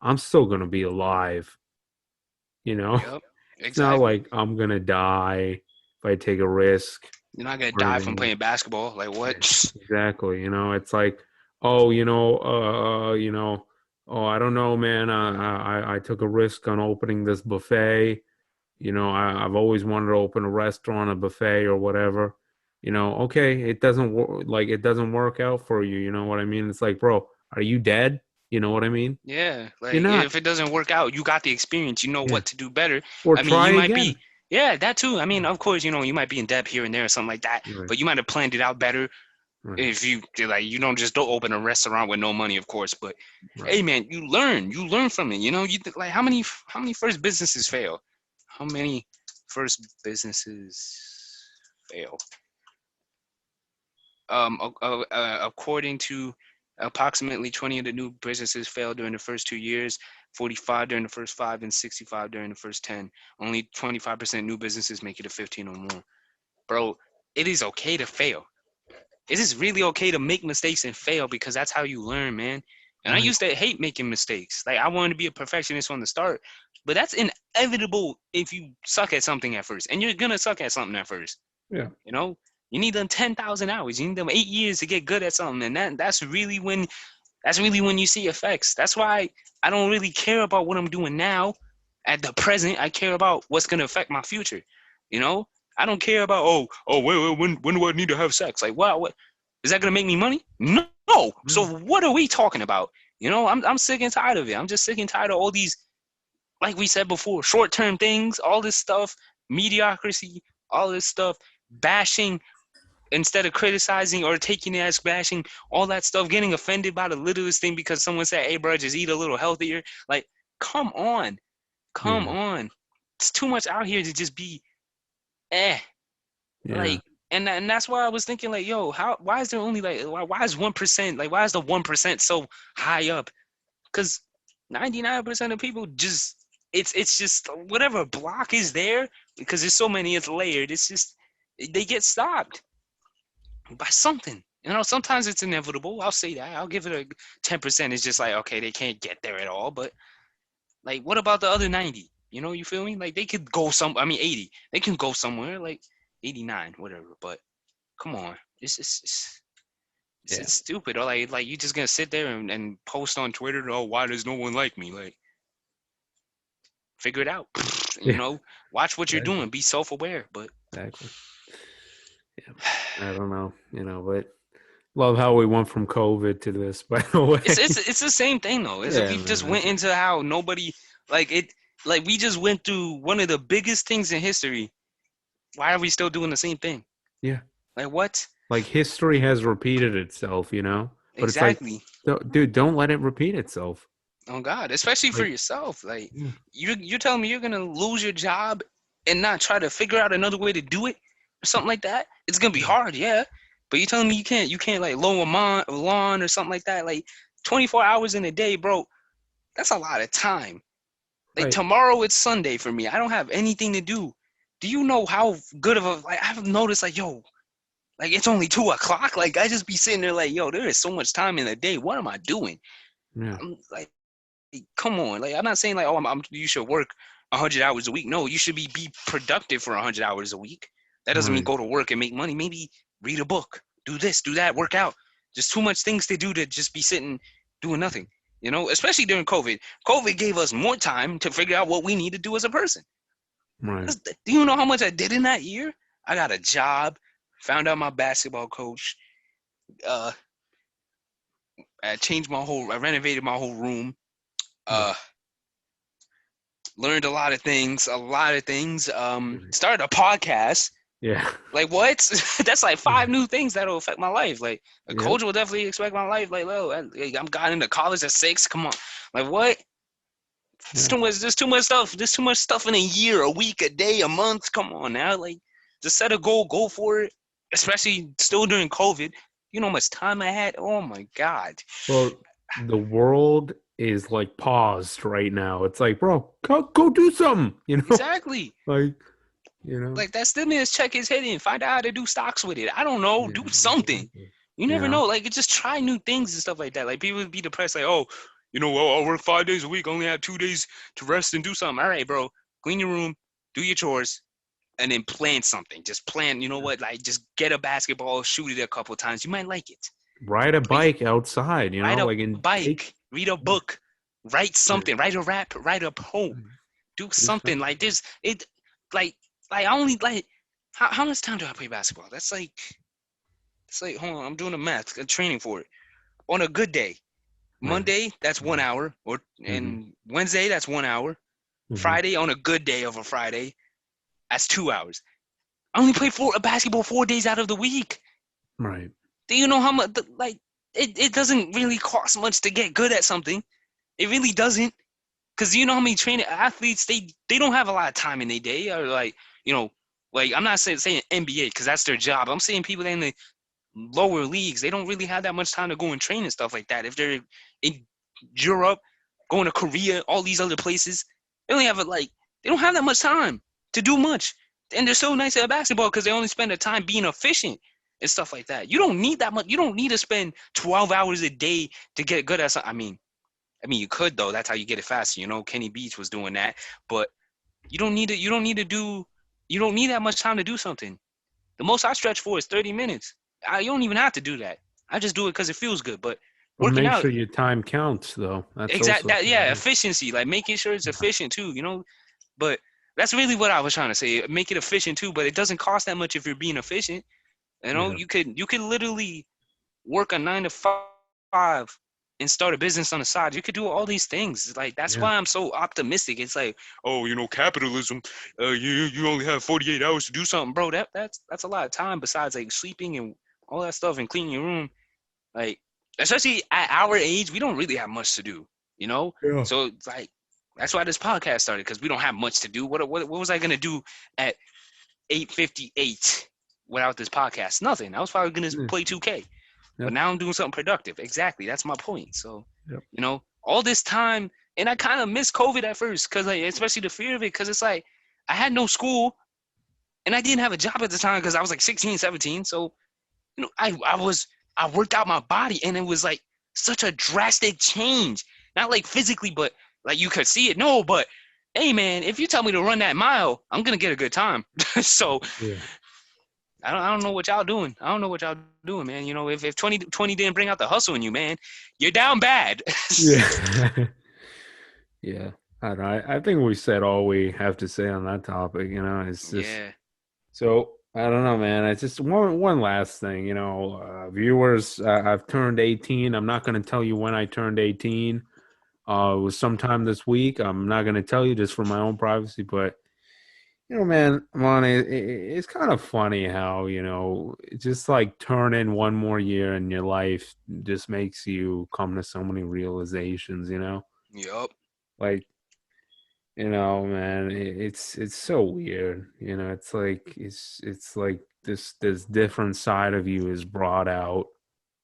I'm still gonna be alive, you know? Yep. It's not Exactly. like I'm gonna die if I take a risk You're not gonna or die from anything. playing basketball. Like Yeah, what? exactly. It's like, oh, oh, I don't know, man. I took a risk on opening this buffet. I've always wanted to open a restaurant, a buffet, or whatever. Okay, it doesn't work. Like it doesn't work out for you. You know what I mean? It's like, bro, are you dead? You know what I mean? Yeah, You're like not. if it doesn't work out, you got the experience. You know Yeah. what to do better. Or I mean, try you might again. be, yeah, that too. I Yeah. mean, of course, you might be in debt here and there or something like that, Right. but you might have planned it out better Right. if you don't open a restaurant with no money, of course. But Right. hey, man, you learn from it. Like how many first businesses fail? How many first businesses fail? According to approximately 20 of the new businesses failed during the first 2 years, 45 during the first five, and 65 during the first 10. Only 25% new businesses make it to 15 or more. Bro, it is okay to fail. It is really okay to make mistakes and fail because that's how you learn, man. And I Right. used to hate making mistakes. Like I wanted to be a perfectionist from the start, but that's inevitable if you suck at something at first. And you're gonna suck at something at first. Yeah. You know, you need them 10,000 hours. You need them 8 years to get good at something, and that's really when you see effects. That's why I don't really care about what I'm doing now. At the present, I care about what's gonna affect my future. You know, I don't care about wait, when do I need to have sex? Like what is that gonna make me money? No. So No. what are we talking about? I'm sick and tired of it. I'm just sick and tired of all these, like we said before, short term things, all this stuff, mediocrity, all this stuff, bashing instead of criticizing or taking it as bashing, all that stuff, getting offended by the littlest thing because someone said, hey, bro, just eat a little healthier. Like, come on. Come Yeah. on. It's too much out here to just be, eh. Yeah. Like, and that's why I was thinking, like, yo, why is there only, like, why is 1%, like, why is the 1% so high up? because 99% of people just it's just whatever block is there because there's so many. It's layered. It's just they get stopped by something. Sometimes it's inevitable. I'll say that. I'll give it a 10%. It's just like, okay, they can't get there at all. But like, what about the other 90? You feel me? Like they could go 80. They can go somewhere like 89, whatever. But come on, it's stupid. Or like you just gonna sit there and post on Twitter, oh, why does no one like me? Like, figure it out. Watch what you're doing. Be self-aware. But exactly. Yeah, I don't know. But love how we went from COVID to this. By the way, it's the same thing though. As if we just went into how nobody we just went through one of the biggest things in history. Why are we still doing the same thing? Yeah. Like what? Like history has repeated itself, But exactly. It's like, dude, don't let it repeat itself. Oh God, especially for yourself. Like you're telling me you're gonna lose your job and not try to figure out another way to do it or something like that? It's gonna be hard, yeah. But you're telling me you can't like mow a lawn or something like that? Like 24 hours in a day, bro. That's a lot of time. Like tomorrow it's Sunday for me. I don't have anything to do. Do you know how good of a I've noticed it's only 2:00. Like I just be sitting there like, yo, there is so much time in the day. What am I doing? Yeah. I'm like, come on. Like I'm not saying like, oh, you should work 100 hours a week. No, you should be productive for 100 hours a week. That doesn't mean go to work and make money. Maybe read a book, do this, do that, work out. Just too much things to do to just be sitting doing nothing. Especially during COVID. COVID gave us more time to figure out what we need to do as a person. Right. Do you know how much I did in that year? I got a job, found out my basketball coach, I renovated my whole room, learned a lot of things, started a podcast. Yeah. Like what? That's like 5 new things that'll affect my life. Like a coach will definitely expect my life. Like, I'm got into college at 6. Come on. Like what? There's too much. There's too much stuff. There's too much stuff in a year, a week, a day, a month. Come on now. Like, just set a goal. Go for it. Especially still during COVID. You know how much time I had? Oh my God. Well, the world is like paused right now. It's like, bro, go do something. Exactly. Like that stimulus check is hitting. Find out how to do stocks with it. I don't know. Do something. You never know. Like, just try new things and stuff like that. Like, people would be depressed. Like, oh, I'll work 5 days a week. Only have 2 days to rest and do something. All right, bro. Clean your room. Do your chores. And then plan something. Just plan. You know what? Like, just get a basketball. Shoot it a couple times. You might like it. Ride a bike outside. Ride a bike. Read a book. Write something. Write a rap. Write a poem. Do something. Like this. I only how much time do I play basketball? That's like hold on, I'm doing the math, training for it. On a good day, Monday that's 1 hour, and Wednesday that's 1 hour. Friday on a good day of a Friday, that's 2 hours. I only play basketball 4 days out of the week. Right. Do you know how much? It doesn't really cost much to get good at something. It really doesn't, because you know how many training athletes they don't have a lot of time in their day, or I'm not saying NBA because that's their job. I'm saying people in the lower leagues, they don't really have that much time to go and train and stuff like that. If they're in Europe, going to Korea, all these other places, they only have they don't have that much time to do much. And they're so nice at basketball because they only spend their time being efficient and stuff like that. You don't need that much. You don't need to spend 12 hours a day to get good at something. I mean, you could though. That's how you get it faster. Kenny Beach was doing that, but you don't need that much time to do something. The most I stretch for is 30 minutes. You don't even have to do that. I just do it because it feels good. But working out, make sure your time counts, though. That's exactly that. Yeah, efficiency, like making sure it's efficient too. But that's really what I was trying to say. Make it efficient too, but it doesn't cost that much if you're being efficient. You could literally work a 9 to 5 and start a business on the side. You could do all these things. Like, that's why I'm so optimistic. It's like, oh, capitalism. You only have 48 hours to do something, bro. That's a lot of time besides like sleeping and all that stuff and cleaning your room. Like, especially at our age, we don't really have much to do. Yeah. So it's like, that's why this podcast started, because we don't have much to do. What was I gonna do at 8:58 without this podcast? Nothing. I was probably gonna play 2K. But now I'm doing something productive. Exactly. That's my point. So, all this time, and I kind of missed COVID at first, cause like especially the fear of it, cause it's like I had no school and I didn't have a job at the time because I was like 16, 17. So I worked out my body, and it was like such a drastic change. Not like physically, but like you could see it. No, but hey man, if you tell me to run that mile, I'm gonna get a good time. So Yeah. I don't know what y'all doing. I don't know what y'all doing, man. You know, if 2020 didn't bring out the hustle in you, man, you're down bad. Yeah. Yeah. I don't know. I think we said all we have to say on that topic. It's just Yeah. so I don't know, man. It's just one last thing. Viewers, I've turned 18. I'm not going to tell you when I turned 18. It was sometime this week. I'm not going to tell you just for my own privacy, but man, Monty, it's kind of funny how, just like turning one more year in your life just makes you come to so many realizations. Yup. Like, man, it's so weird. It's like this different side of you is brought out,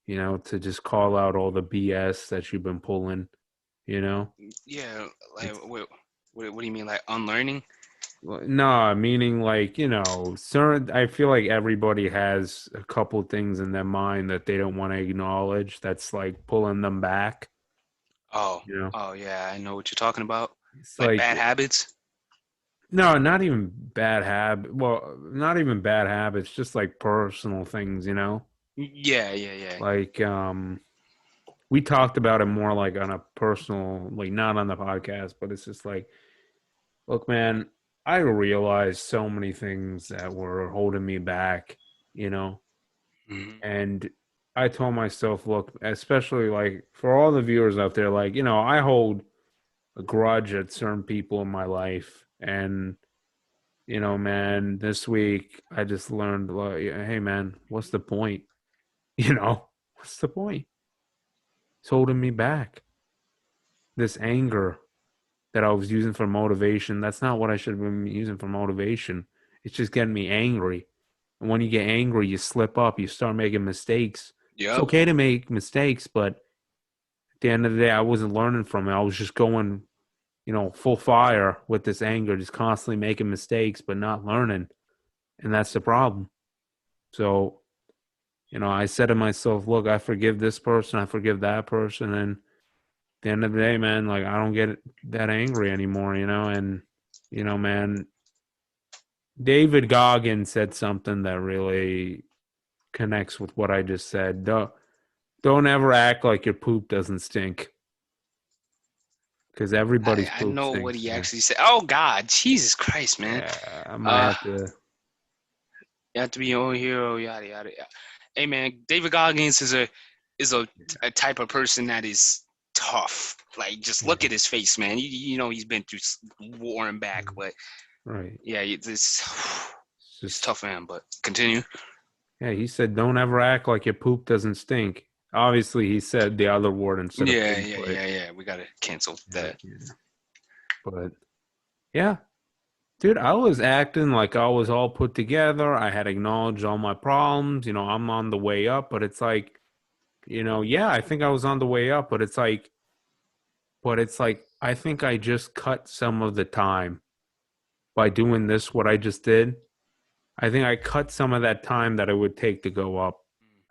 to just call out all the BS that you've been pulling, you know? Yeah. Like It's what do you mean, like unlearning? No, meaning like, certain I feel like everybody has a couple things in their mind that they don't want to acknowledge that's like pulling them back, Oh. you know. Oh yeah, I know what you're talking about. It's Like like bad habits. no, not even bad habit. Well, not even bad habits, just like personal things. Yeah, yeah, yeah. Like we talked about it more like on a personal, like not on the podcast, but it's just like, look, man, I realized so many things that were holding me back, you know. Hmm. And I told myself, look, especially like for all the viewers out there, like, I hold a grudge at certain people in my life. And, man, this week I just learned, like, hey, man, what's the point? You know, what's the point? It's holding me back. This anger that I was using for motivation, that's not what I should have been using for motivation. It's just getting me angry. And when you get angry, you slip up, you start making mistakes. It's Yep. okay to make mistakes, but at the end of the day, I wasn't learning from it. I was just going, full fire with this anger, just constantly making mistakes, but not learning. And that's the problem. So, I said to myself, look, I forgive this person, I forgive that person. And at the end of the day, man, like I don't get that angry anymore. And, man, David Goggins said something that really connects with what I just said. Don't ever act like your poop doesn't stink because I, everybody's I poop know what stinks, he man. actually said. Oh God, Jesus Christ, man. Yeah, I might Uh, have to. you have to be your own hero, yada yada yada. Hey man, David Goggins is a type of person that is tough. Like just look Yeah, at his face, man. You know he's been through war and back, but right. yeah, this It's he's a just tough man. But continue. yeah. He said, "Don't ever act like your poop doesn't stink." Obviously, he said the other word instead of Yeah, poop, yeah, but yeah, yeah. We gotta cancel yeah, that. yeah. But yeah, dude, I was acting like I was all put together. I had acknowledged all my problems. I'm on the way up, but it's like, yeah, I think I was on the way up, but it's like I think I just cut some of the time by doing this, what I just did. I think I cut some of that time that it would take to go up.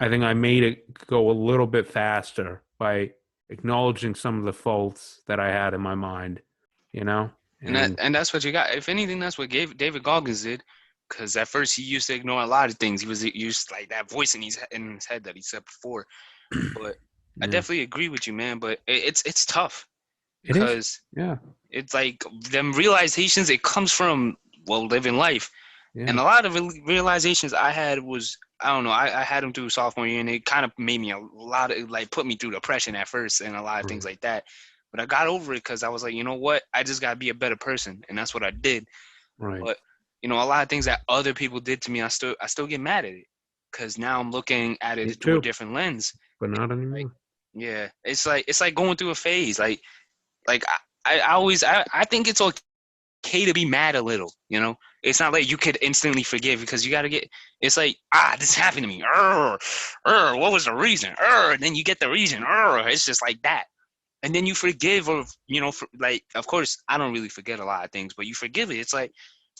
I think I made it go a little bit faster by acknowledging some of the faults that I had in my mind, you know? And And that's what you got. If anything, that's what David Goggins did. Because at first he used to ignore a lot of things. He was used like that voice in his head that he said before. But I yeah, definitely agree with you, man. But it's tough it is. because Yeah. it's like them realizations. It comes from living life, and Yeah. a lot of realizations I had was I don't know. I had them through sophomore year, and it kind of made me a lot of like put me through depression at first and a lot of things Right. like that. But I got over it because I was like, you know what? I just gotta be a better person, and that's what I did. Right. But a lot of things that other people did to me, I still get mad at it because now I'm looking at Me it through a too. different lens. But not Like, anymore. yeah, it's like going through a phase. Like I think it's okay to be mad a little. It's not like you could instantly forgive because you got to get. It's like this happened to me. What was the reason? And then you get the reason. It's just like that. and then you forgive, or like, of course I don't really forget a lot of things, but you forgive it. It's like,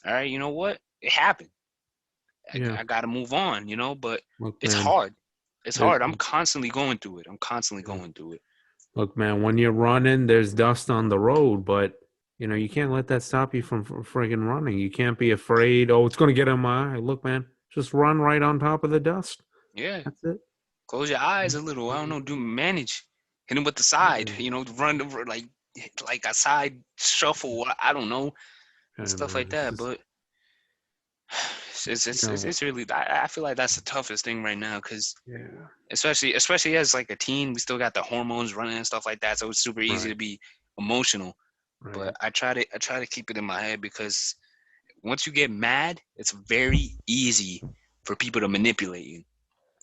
all right, you know what, it happened. Yeah. I gotta move on, but Look, it's man. hard. It's There, hard. I'm constantly going through it. yeah. Look, man. When you're running, there's dust on the road, but you can't let that stop you from friggin' running. You can't be afraid. Oh, it's gonna get in my eye. Look, man. Just run right on top of the dust. Yeah. That's it. Close your eyes a little. I don't know. Do manage. Hit him with the side. Yeah. Run over like a side shuffle. I don't know, and Yeah, stuff man. like It's that. just But it's you it's it's, know. it's really. I feel like that's the toughest thing right now, because Yeah. especially as like a teen, we still got the hormones running and stuff like that. So it's super easy Right. to be emotional. But Right. I try to keep it in my head, because once you get mad, it's very easy for people to manipulate you.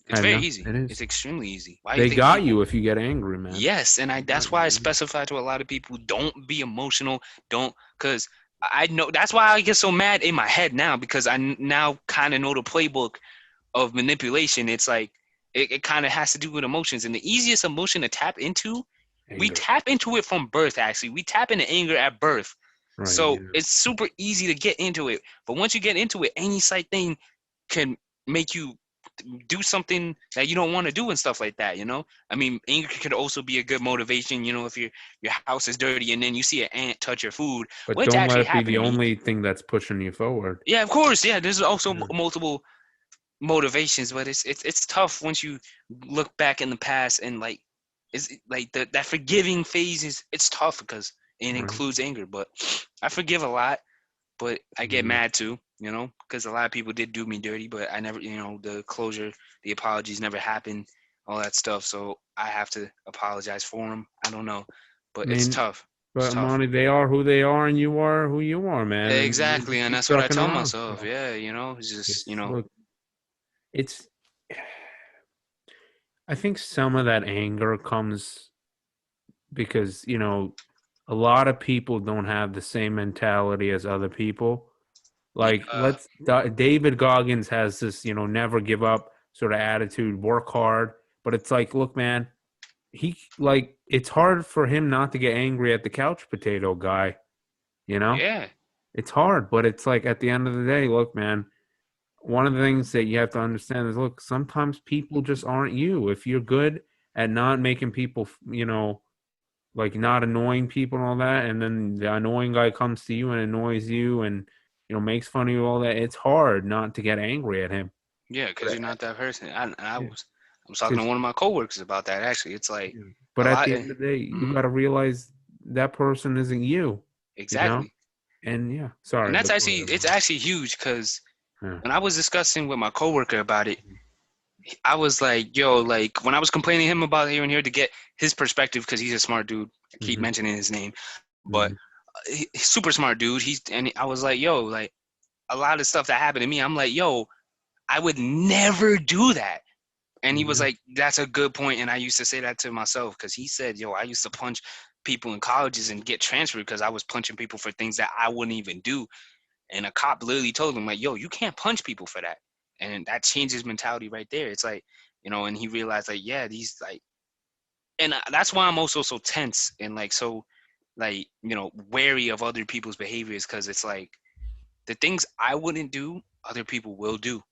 It's I very know easy. it It's is. extremely easy. Why do you They think got people? you if you get angry, man. Yes, and They got that's why I you. specify to a lot of people, don't be emotional, don't, because I know that's why I get so mad in my head now, because now kind of know the playbook of manipulation. It's like it kind of has to do with emotions, and the easiest emotion to tap into, we Anger. tap into it from birth. Actually, we tap into anger at birth, Right. so Yeah. it's super easy to get into it. But once you get into it, any slight thing can make you do something that you don't want to do and stuff like that. I mean, anger could also be a good motivation. If your house is dirty and then you see an ant touch your food, But which don't let actually it be happened the to me. only thing that's pushing you forward. Yeah, of course. Yeah, there's also Yeah. multiple motivations, but it's tough once you look back in the past, and like, it's like that forgiving phase it's tough, because it Right. includes anger. But I forgive a lot, but I get Mhm. mad too, because a lot of people did do me dirty, but I never, the closure, the apologies never happened, all that stuff. So I have to apologize for them. I don't know, I but it's mean, tough. It's but tough. Monty, they are who they are, and you are who you are, man. And you Exactly, just and keep that's what I trucking tell on. myself. So Yeah, it's just, it's look, it's. I think some of that anger comes because a lot of people don't have the same mentality as other people. Like yeah, David Goggins has this, never give up sort of attitude, work hard. But it's like, look, man, it's hard for him not to get angry at the couch potato guy, you know? yeah, It's hard, but it's like at the end of the day, look, man, one of the things that you have to understand is, look, sometimes people just aren't you. If you're good at not making people, like not annoying people and all that, and then the annoying guy comes to you and annoys you and makes fun of you, all that, it's hard not to get angry at him. yeah, because But you're not that person. I yeah, was talking to because one of my coworkers about that, actually. It's like but a at lot. the end of the day, you Mhm, got to realize that person isn't you, you know. exactly. And yeah, And sorry, that's but go actually, ahead, it's man. actually huge, because Yeah. when I was discussing with my coworker about it, I was like, yo, like, when I was complaining to him about here and here to get his perspective, because he's a smart dude. I keep Hmm. mentioning his name, but Hmm. super smart dude. And I was like, yo, like, a lot of stuff that happened to me, I'm like, yo, I would never do that. And he was Yeah. like, that's a good point. And I used to say that to myself, because he said, yo, I used to punch people in colleges and get transferred because I was punching people for things that I wouldn't even do. And a cop literally told him, like, yo, you can't punch people for that. And that changes mentality right there. It's like, and he realized, like, yeah, these, like, and that's why I'm also so tense and, like, so, like, wary of other people's behaviors, because it's like the things I wouldn't do, other people will do.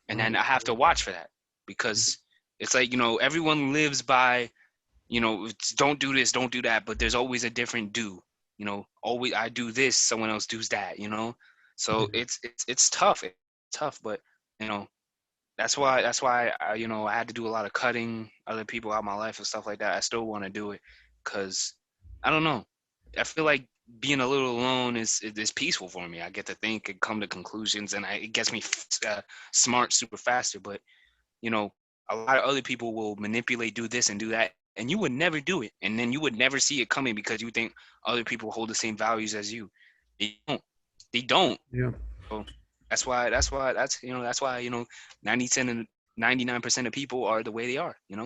And then Right. I have to watch for that, because it's like, everyone lives by, don't do this, don't do that, but there's always a different do. Always I do this, someone else does that. So Yeah. it's tough. It's tough, but you know that's why I had to do a lot of cutting other people out of my life and stuff like that. I still want to do it, because I don't know. I feel like being a little alone is peaceful for me. I get to think and come to conclusions, and it gets me smart super faster. But you know, a lot of other people will manipulate, do this and do that, and you would never do it, and then you would never see it coming, because you think other people hold the same values as you. They don't. They don't. Yeah. So that's why 90 and 99% of people are the way they are. Hey.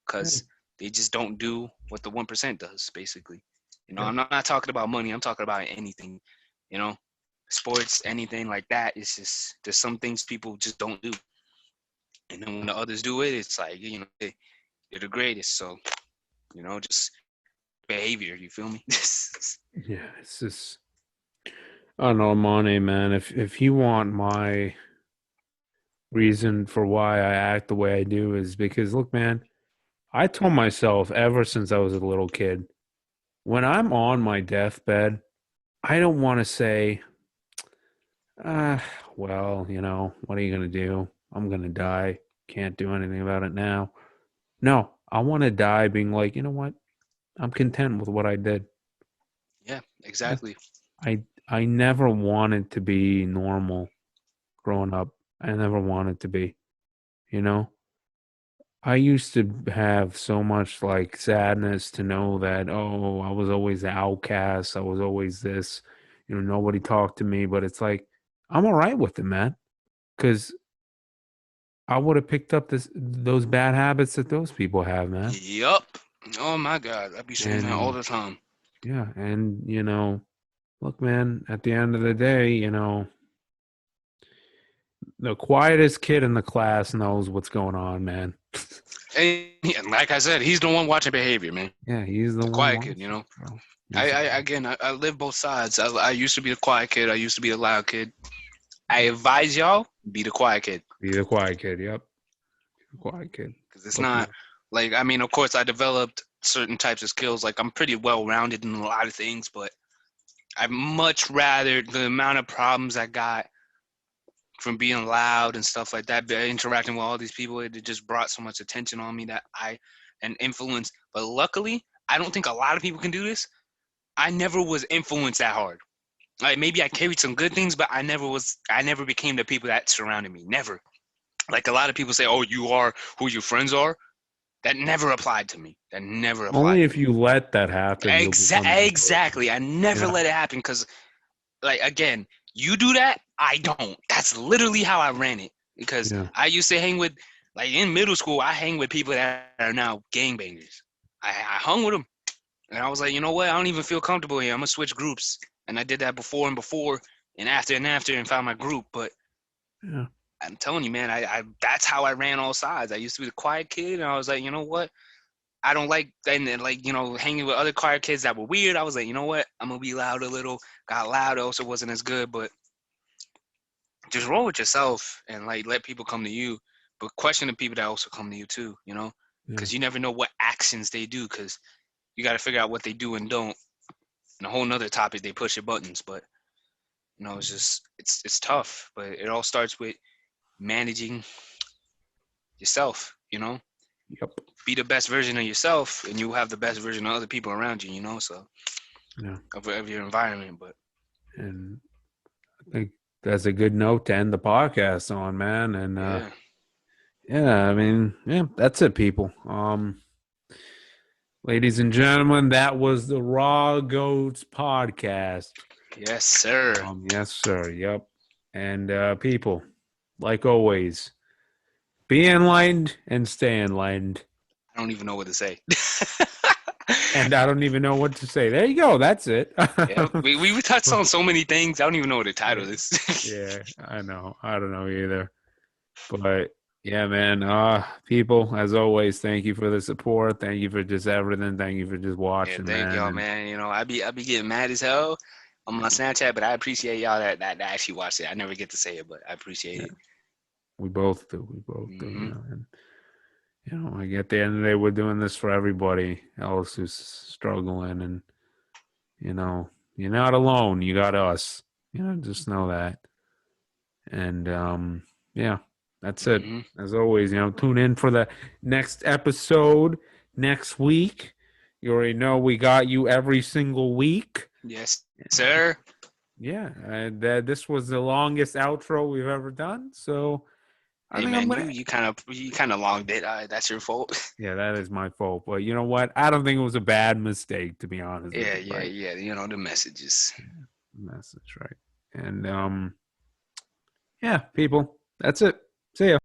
Because they just don't do what the 1% does. Basically, Yeah. I'm not talking about money. I'm talking about anything. You know, sports, anything like that. It's just there's some things people just don't do, and then when the others do it, it's like they're the greatest. So just behavior. You feel me? Yeah, it's just I don't know, Money, man. If you want my reason for why I act the way I do is because look, man, I told myself ever since I was a little kid, when I'm on my deathbed, I don't want to say, ah, well, what are you gonna do? I'm gonna die. Can't do anything about it now. No, I want to die being like, you know what? I'm content with what I did. Yeah, Yeah. exactly. I never wanted to be normal growing up. I never wanted to be, you know? I used to have so much like sadness to know that, oh, I was always the outcast. I was always this, nobody talked to me. But it's like, I'm all right with it, man. Because I would have picked up those bad habits that those people have, man. Yup. Oh my God, I be saying that all And the time. yeah, and look, man, at the end of the day, the quietest kid in the class knows what's going on, man. And like I said, he's the one watching behavior, man. Yeah, he's the The one quiet kid, you watching, know. bro. I, He's I again, I live both sides. I used to be the quiet kid. I used to be the loud kid. I advise y'all be the quiet kid He's the quiet kid. Yep, quiet kid. because it's Look, not man. like I mean, of course, I developed certain types of skills. Like I'm pretty well rounded in a lot of things, but I much rather the amount of problems I got from being loud and stuff like that, interacting with all these people, it just brought so much attention on me that and influence. But luckily, I don't think a lot of people can do this. I never was influenced that hard. Like maybe I carried some good things, but I never became the people that surrounded me. Never. Like a lot of people say, oh, you are who your friends are. That never applied to me. That never Only applied to if me. you let that happen, you'll become that person. Exactly. I never Yeah, let it happen because, like, again, you do that, I don't. That's literally how I ran it. Because yeah, I used to hang with, like, in middle school, I hang with people that are now gangbangers. I hung with them. And I was like, you know what? I don't even feel comfortable here. I'm going to switch groups. And I did that before and before and after and found my group. But yeah, I'm telling you, man, I that's how I ran all sides. I used to be the quiet kid, and I was like, you know what? I don't like and then like hanging with other quiet kids that were weird. I was like, you know what? I'm gonna be loud a little. Got loud, also wasn't as good, but just roll with yourself and like let people come to you, but question the people that also come to you too. yeah. Because you never know what actions they do. Because you got to figure out what they do and don't. And a whole nother topic, they push your buttons, but it's just it's tough. But it all starts with managing yourself. Yep. Be the best version of yourself, and you have the best version of other people around you. So Yeah. of your environment. But And I think that's a good note to end the podcast on, man. And yeah, yeah, I mean, yeah, that's it, people. Ladies and gentlemen, that was the Raw Goats podcast. yes, sir. Yes, sir. Yep. And people, like always, be enlightened and stay enlightened. I don't even know what to say. And I don't even know what to say. There you go. That's it. Yeah, we touched on so many things. I don't even know what the Yeah, title is. yeah, I know. I don't know either. But yeah, man. People, as always, thank you for the support. Thank you for just everything. Thank you for just Yeah, watching, thank man. y'all, And man. I be getting mad as hell on my Snapchat, but I appreciate y'all that actually watch it. I never get to say it, but I appreciate yeah, it. we both do. We both do. Hmm. And like at the end of the day, we're doing this for everybody else who's struggling, and you're not alone. You got us. Just know that. And yeah, that's it. Hmm. As always, tune in for the next episode next week. You already know we got you every single week. Yes, sir. Yeah, and this was the longest outro we've ever done. So I Hey, think I'm man, gonna. you kind of longed it. That's your fault. Yeah, that is my fault. But you know what? I don't think it was a bad mistake, to be honest with Yeah, you. yeah, Right? yeah. The messages. Message, right? And yeah, people. That's it. See ya.